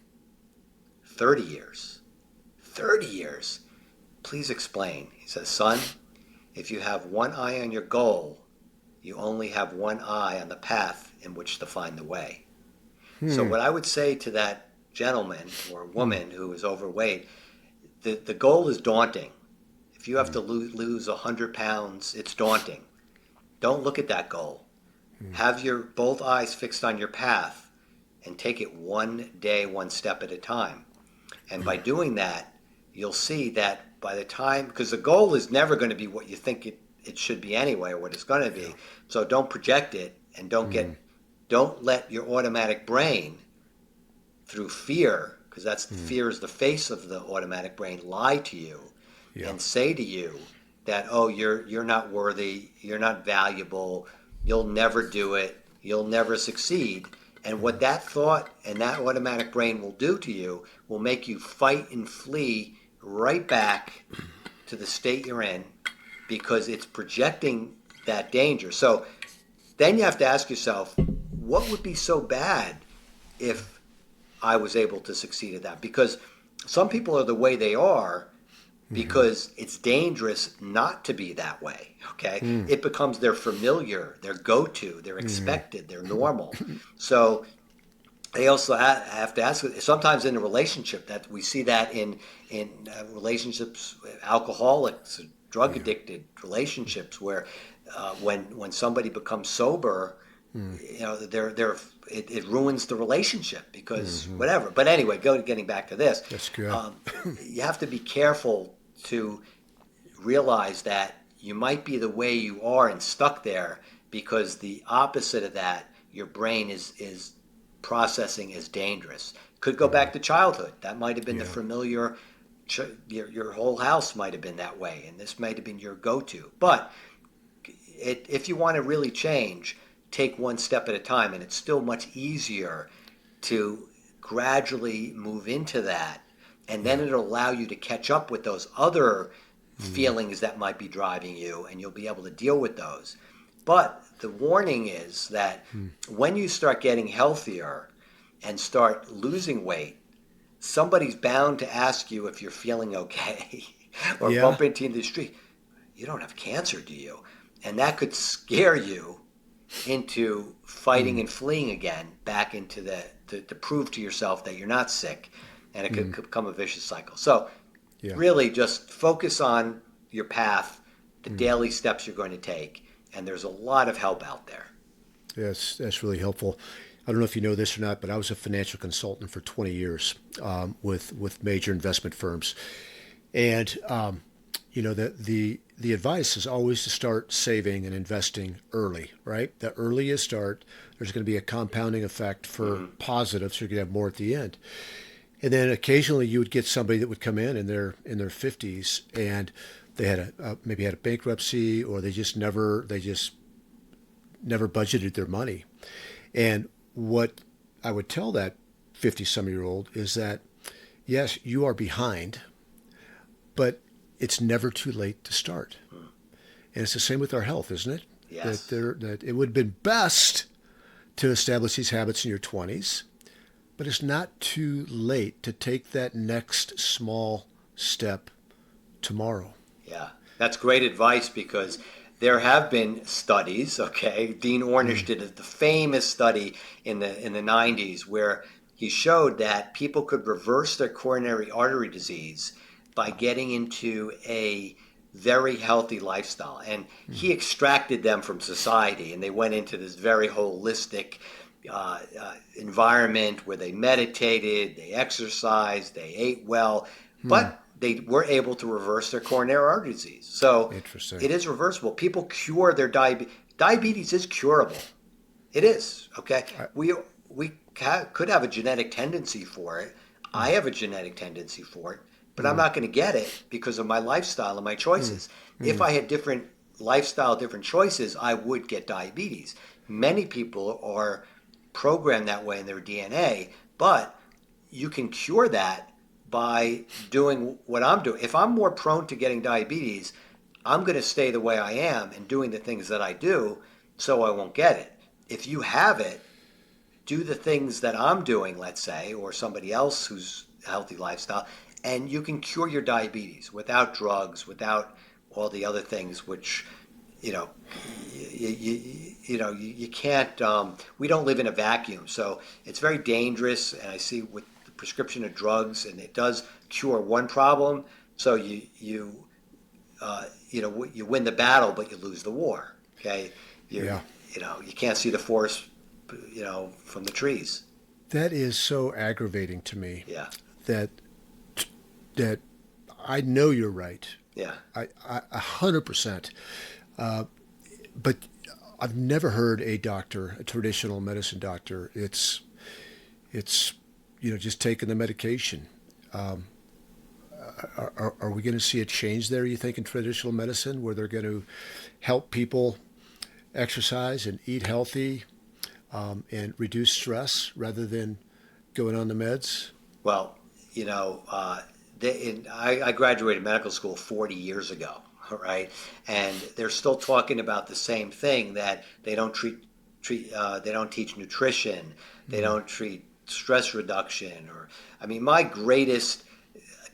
30 years. 30 years. "Please explain." He says, "Son, if you have one eye on your goal, you only have one eye on the path in which to find the way." So what I would say to that gentleman or woman who is overweight, the goal is daunting. If you have to lose 100 pounds, it's daunting. Don't look at that goal. Have your both eyes fixed on your path and take it one day, one step at a time. And by doing that, you'll see that by the time, because the goal is never going to be what you think it should be anyway, or what it's going to be. So don't project it, and don't let your automatic brain, through fear, because fear is the face of the automatic brain, lie to you and say to you that, "Oh, you're not worthy, you're not valuable, you'll never do it, you'll never succeed." And what that thought and that automatic brain will do to you will make you fight and flee right back to the state you're in, because it's projecting that danger. So then you have to ask yourself, what would be so bad if I was able to succeed at that? Because some people are the way they are because it's dangerous not to be that way, okay? It becomes their familiar, their go-to, their expected, their normal. So they also have to ask, sometimes in a relationship, that we see that in relationships, alcoholics, drug addicted relationships, where when somebody becomes sober, it ruins the relationship because whatever. But anyway, getting back to this, That's good. You have to be careful to realize that you might be the way you are and stuck there because the opposite of that, your brain is processing as dangerous. Could go back to childhood. That might have been the familiar. Your whole house might have been that way, and this might have been your go-to. But if you want to really change, take one step at a time, and it's still much easier to gradually move into that, and then it'll allow you to catch up with those other feelings that might be driving you, and you'll be able to deal with those. But the warning is that when you start getting healthier and start losing weight, somebody's bound to ask you if you're feeling okay. or Yeah. bump into you in the street, you don't have cancer, do you? And that could scare you into fighting Mm. and fleeing again back into to prove to yourself that you're not sick, and it Mm. could become a vicious cycle. So Yeah. really just focus on your path, the Mm. daily steps you're going to take, and there's a lot of help out there. Yes, that's really helpful. I don't know if you know this or not, but I was a financial consultant for 20 years with major investment firms, and the advice is always to start saving and investing early. Right, the earlier you start, there's going to be a compounding effect for Mm-hmm. positive, so you're going to have more at the end. And then occasionally you would get somebody that would come in their 50s and they had maybe had a bankruptcy, or they just never budgeted their money. And what I would tell that 50-some-year-old is that, yes, you are behind, but it's never too late to start. And it's the same with our health, isn't it? Yes. That it would have been best to establish these habits in your 20s, but it's not too late to take that next small step tomorrow. Yeah, that's great advice because there have been studies. Okay, Dean Ornish Mm. did the famous study in the 90s where he showed that people could reverse their coronary artery disease by getting into a very healthy lifestyle. And he Mm. extracted them from society, and they went into this very holistic environment where they meditated, they exercised, they ate well, Mm. but they were able to reverse their coronary artery disease. So Interesting. it is reversible. People cure their diabetes. Diabetes is curable. It is. Okay. I, We could have a genetic tendency for it. I mm. have a genetic tendency for it, but I'm Mm. not going to get it because of my lifestyle and my Mm. choices. If Mm. I had different lifestyle, different choices, I would get diabetes. Many people are programmed that way in their DNA, but you can cure that by doing what I'm doing. If I'm more prone to getting diabetes, I'm going to stay the way I am and doing the things that I do so I won't get it. If you have it, do the things that I'm doing, let's say, or somebody else who's a healthy lifestyle, and you can cure your diabetes without drugs, without all the other things which, you know, you can't. We don't live in a vacuum, so it's very dangerous. And I see with the prescription of drugs, and it does cure one problem. So you win the battle, but you lose the war. Okay, you Yeah. you can't see the forest, from the trees. That is so aggravating to me Yeah, that that I know you're right. yeah. 100%. But I've never heard a doctor, a traditional medicine doctor. It's just taking the medication. Um, are we going to see a change there? You think in traditional medicine where they're going to help people exercise and eat healthy and reduce stress rather than going on the meds? Well, I graduated medical school 40 years ago, right? And they're still talking about the same thing that they don't they don't teach nutrition, they Mm. don't treat stress reduction, or I mean, my greatest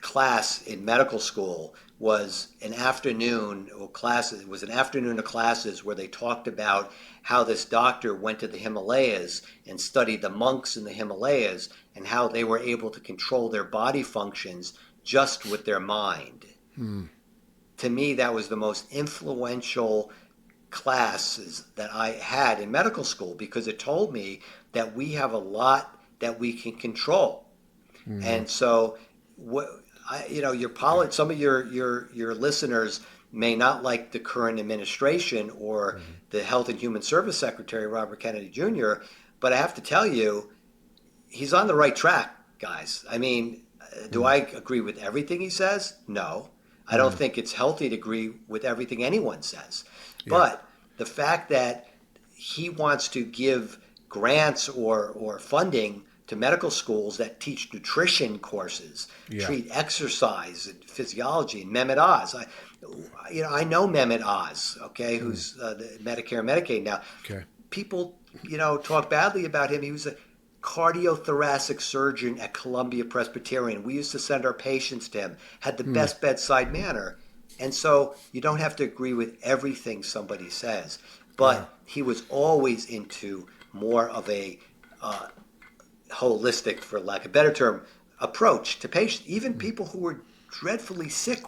class in medical school was an afternoon or classes. It was an afternoon of classes where they talked about how this doctor went to the Himalayas and studied the monks in the Himalayas and how they were able to control their body functions just with their mind. Mm. To me, that was the most influential classes that I had in medical school because it told me that we have a lot that we can control. Mm. And so, what some of your listeners may not like the current administration or Mm. the Health and Human Service Secretary Robert Kennedy Jr., but I have to tell you, he's on the right track, guys. I mean, do Mm. I agree with everything he says? No. I don't Mm. think it's healthy to agree with everything anyone says. Yeah. But the fact that he wants to give grants or funding to medical schools that teach nutrition courses, Yeah. treat exercise and physiology, and Mehmet Oz. I know Mehmet Oz, okay, Mm. who's the Medicare and Medicaid now. Okay. People, talk badly about him. He was cardiothoracic surgeon at Columbia Presbyterian. We used to send our patients to him, had the best bedside manner. And so you don't have to agree with everything somebody says. But he was always into more of a holistic, for lack of a better term, approach to patients. Even people who were dreadfully sick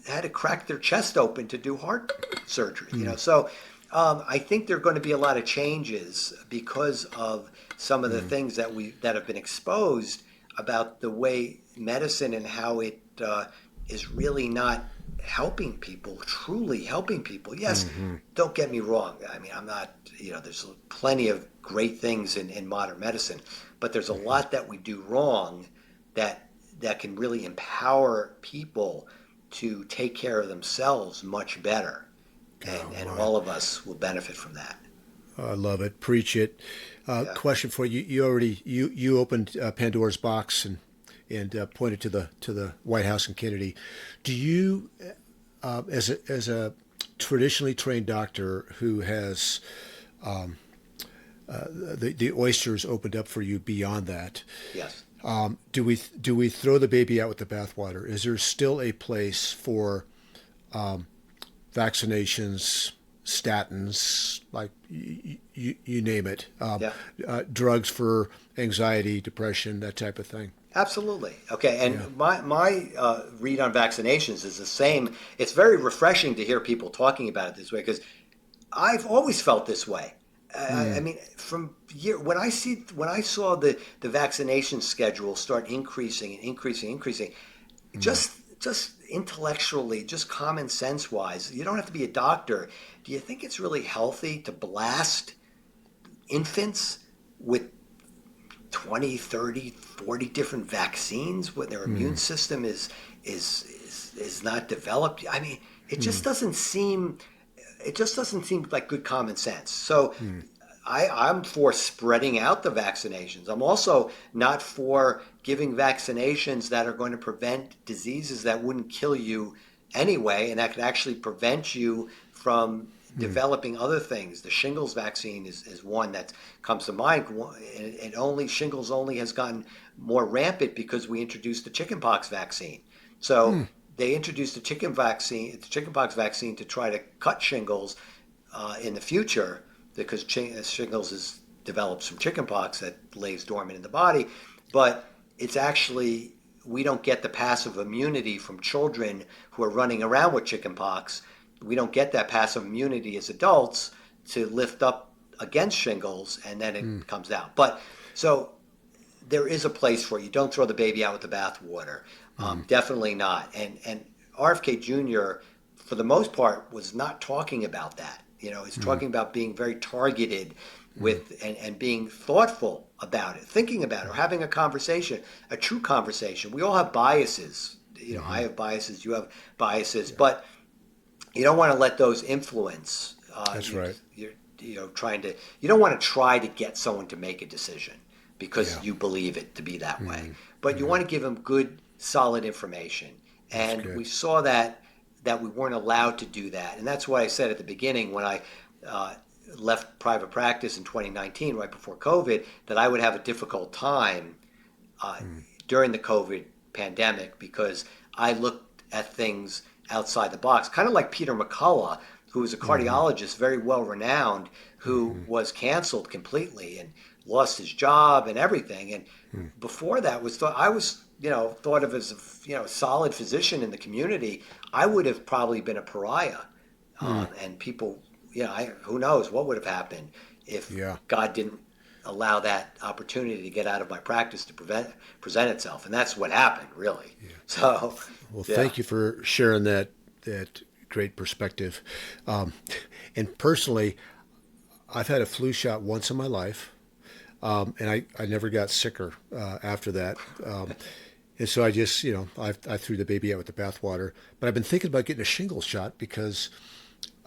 had to crack their chest open to do heart surgery. So I think there are going to be a lot of changes because of some of the things that have been exposed about the way medicine and how it is really not helping people, truly helping people. Yes, don't get me wrong. I mean, I'm not, there's plenty of great things in modern medicine, but there's a lot that we do wrong that can really empower people to take care of themselves much better. And all of us will benefit from that. I love it. Preach it. Question for you. You opened Pandora's box and pointed to the White House and Kennedy. Do you, as a traditionally trained doctor who has the oysters opened up for you beyond that? Yes. Do we throw the baby out with the bathwater? Is there still a place for vaccinations, statins, like you name it, drugs for anxiety, depression, that type of thing? Absolutely. Okay. And my read on vaccinations is the same. It's very refreshing to hear people talking about it this way because I've always felt this way. I mean, when I saw the vaccination schedule start increasing and increasing, just intellectually, just common sense wise, you don't have to be a doctor. Do you think it's really healthy to blast infants with 20, 30, 40 different vaccines when their immune system is not developed? I mean, it just doesn't seem like good common sense. So I'm for spreading out the vaccinations. I'm also not for giving vaccinations that are going to prevent diseases that wouldn't kill you anyway, and that could actually prevent you from developing other things. The shingles vaccine is one that comes to mind. Shingles only has gotten more rampant because we introduced the chickenpox vaccine. So they introduced the chickenpox vaccine to try to cut shingles in the future because shingles is developed from chickenpox that lays dormant in the body. But it's actually, we don't get the passive immunity from children who are running around with chickenpox. We don't get that passive immunity as adults to lift up against shingles, and then it comes out. But so there is a place for it. You don't throw the baby out with the bathwater. Definitely not. And RFK Jr., for the most part, was not talking about that. He's talking about being very targeted with and being thoughtful about it, thinking about it, or having a conversation, a true conversation. We all have biases. I have biases, you have biases, but you don't want to let those influence. That's right. You don't want to try to get someone to make a decision because you believe it to be that way. But you want to give them good, solid information. And we saw that we weren't allowed to do that. And that's why I said at the beginning when I left private practice in 2019, right before COVID, that I would have a difficult time during the COVID pandemic because I looked at things outside the box, kind of like Peter McCullough, who was a cardiologist, very well renowned, who was canceled completely and lost his job and everything. And before that I was thought of as a solid physician in the community. I would have probably been a pariah, and people, who knows what would have happened if God didn't allow that opportunity to get out of my practice to present itself, and that's what happened, really. So, thank you for sharing that great perspective. And personally, I've had a flu shot once in my life, and I never got sicker after that. And so I just, I threw the baby out with the bathwater. But I've been thinking about getting a shingles shot because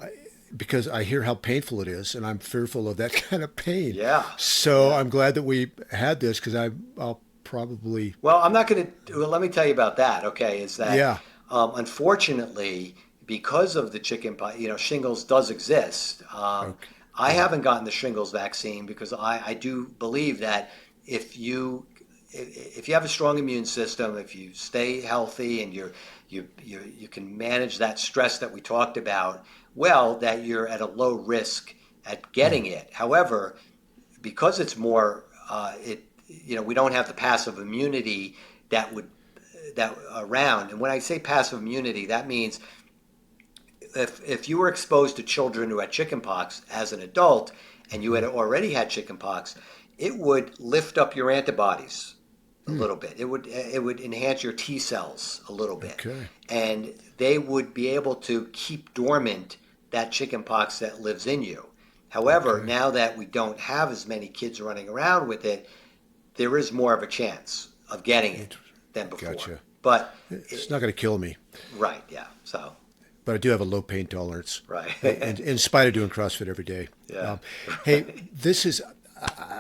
I hear how painful it is, and I'm fearful of that kind of pain. Yeah. So I'm glad that we had this because I'll probably. Well, I'm not going to. Well, let me tell you about that. Okay, is that unfortunately because of the chickenpox, shingles does exist. I haven't gotten the shingles vaccine because I do believe that if you have a strong immune system, if you stay healthy and you can manage that stress that we talked about, well, that you're at a low risk at getting it. However, because it's more, we don't have the passive immunity that around. And when I say passive immunity, that means if you were exposed to children who had chickenpox as an adult and you had already had chickenpox, it would lift up your antibodies a little bit. It would enhance your T cells a little bit. Okay. And they would be able to keep dormant that chickenpox that lives in you. However, now that we don't have as many kids running around with it, there is more of a chance of getting it than before. Gotcha. But it's not going to kill me. Right, yeah. So, but I do have a low pain tolerance. right. and in spite of doing CrossFit every day. Yeah. Hey,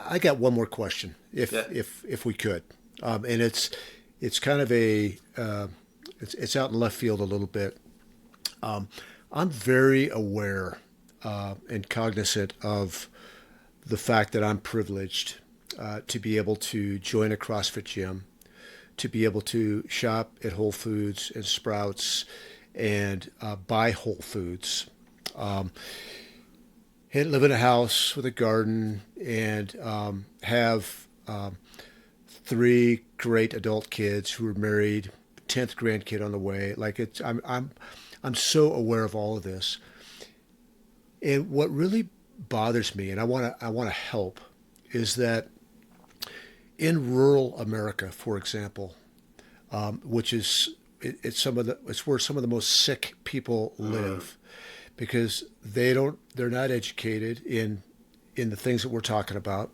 I got one more question, if we could, and it's kind of it's out in left field a little bit. I'm very aware and cognizant of the fact that I'm privileged to be able to join a CrossFit gym, to be able to shop at Whole Foods and Sprouts and buy Whole Foods. And live in a house with a garden and have 3 great adult kids who are married, 10th grandkid on the way. I'm so aware of all of this. And what really bothers me, and I want to help, is that in rural America, for example, which is it's where some of the most sick people live. Because they're not educated in the things that we're talking about.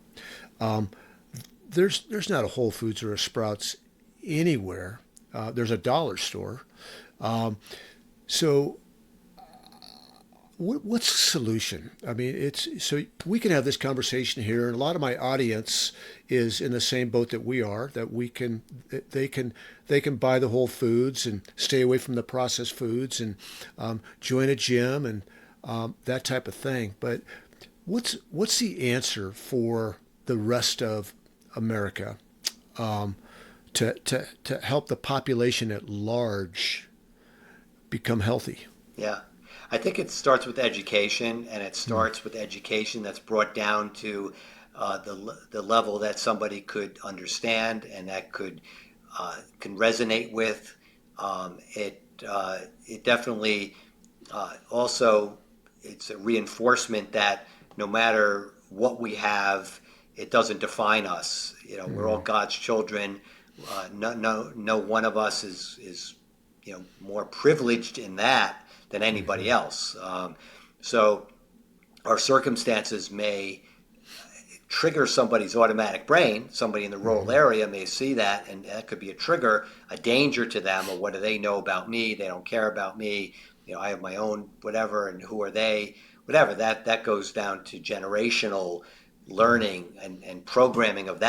There's not a Whole Foods or a Sprouts anywhere. There's a dollar store. So what's the solution? I mean, so we can have this conversation here, and a lot of my audience is in the same boat that we are. That they can buy the Whole Foods and stay away from the processed foods and join a gym and that type of thing. But what's the answer for the rest of America to help the population at large become healthy? Yeah. I think it starts with education, and it starts with education that's brought down to the level that somebody could understand and that can resonate with. It definitely also it's a reinforcement that no matter what we have, it doesn't define us. We're all God's children. No one of us is more privileged in that than anybody else. So our circumstances may trigger somebody's automatic brain. Somebody in the rural area may see that, and that could be a trigger, a danger to them, or what do they know about me? They don't care about me. I have my own whatever, and who are they? Whatever. That goes down to generational learning and programming of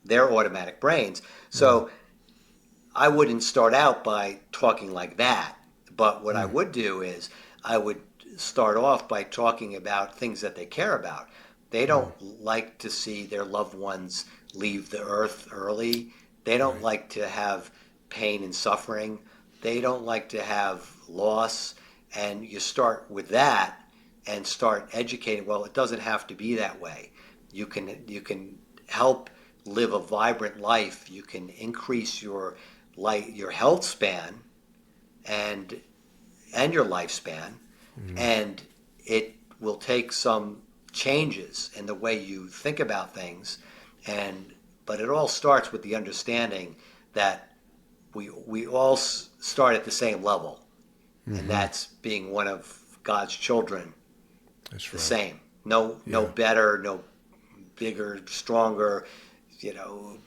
their automatic brains. So I wouldn't start out by talking like that. But what I would do is I would start off by talking about things that they care about. They don't like to see their loved ones leave the earth early. They don't like to have pain and suffering. They don't like to have loss. And you start with that and start educating. Well, it doesn't have to be that way. You can help live a vibrant life. You can increase your health span and your lifespan, and it will take some changes in the way you think about things, but it all starts with the understanding that we all start at the same level, and that's being one of God's children. That's right. The same. No better, no bigger, stronger.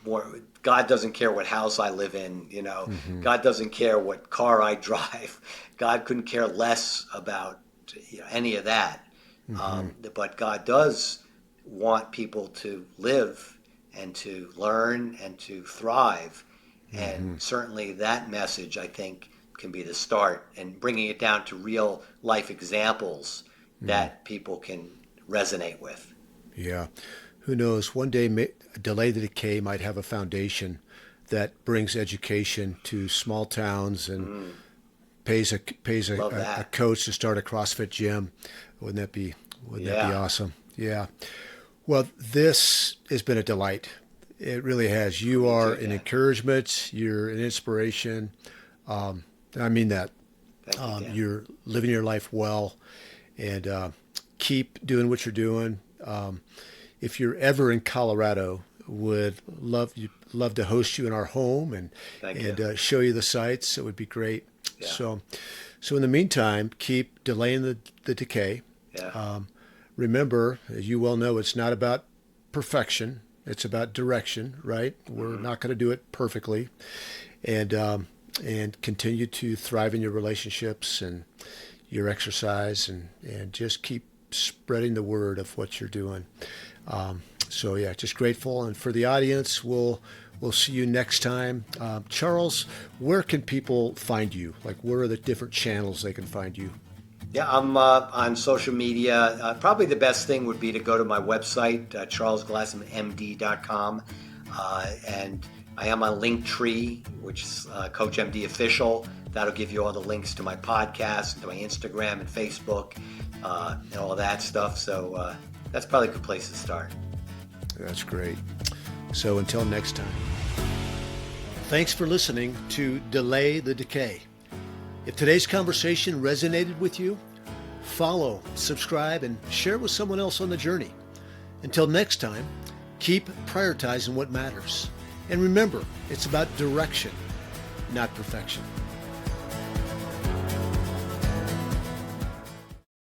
More. God doesn't care what house I live in. God doesn't care what car I drive. God couldn't care less about any of that. But God does want people to live and to learn and to thrive. And certainly that message, I think, can be the start, and bringing it down to real life examples that people can resonate with. Yeah. who knows, one day Delay the Decay might have a foundation that brings education to small towns and pays a coach to start a CrossFit gym. Wouldn't that be awesome? Yeah. Well, this has been a delight. It really has. You are an encouragement. You're an inspiration. I mean that. Thank you, you're living your life well, and keep doing what you're doing. If you're ever in Colorado, would love to host you in our home and show you the sights. It would be great. Yeah. So in the meantime, keep delaying the decay. Yeah. Remember, as you well know, it's not about perfection. It's about direction, right? We're not going to do it perfectly, and continue to thrive in your relationships and your exercise, and just keep spreading the word of what you're doing. Just grateful. And for the audience, we'll see you next time. Charles, where can people find you? Like, where are the different channels they can find you? Yeah, I'm on social media. Probably the best thing would be to go to my website, charlesglassmanmd.com. And I am on Linktree, which is Coach MD Official. That'll give you all the links to my podcast, to my Instagram and Facebook, and all that stuff. So that's probably a good place to start. That's great. So until next time. Thanks for listening to Delay the Decay. If today's conversation resonated with you, follow, subscribe, and share with someone else on the journey. Until next time, keep prioritizing what matters. And remember, it's about direction, not perfection.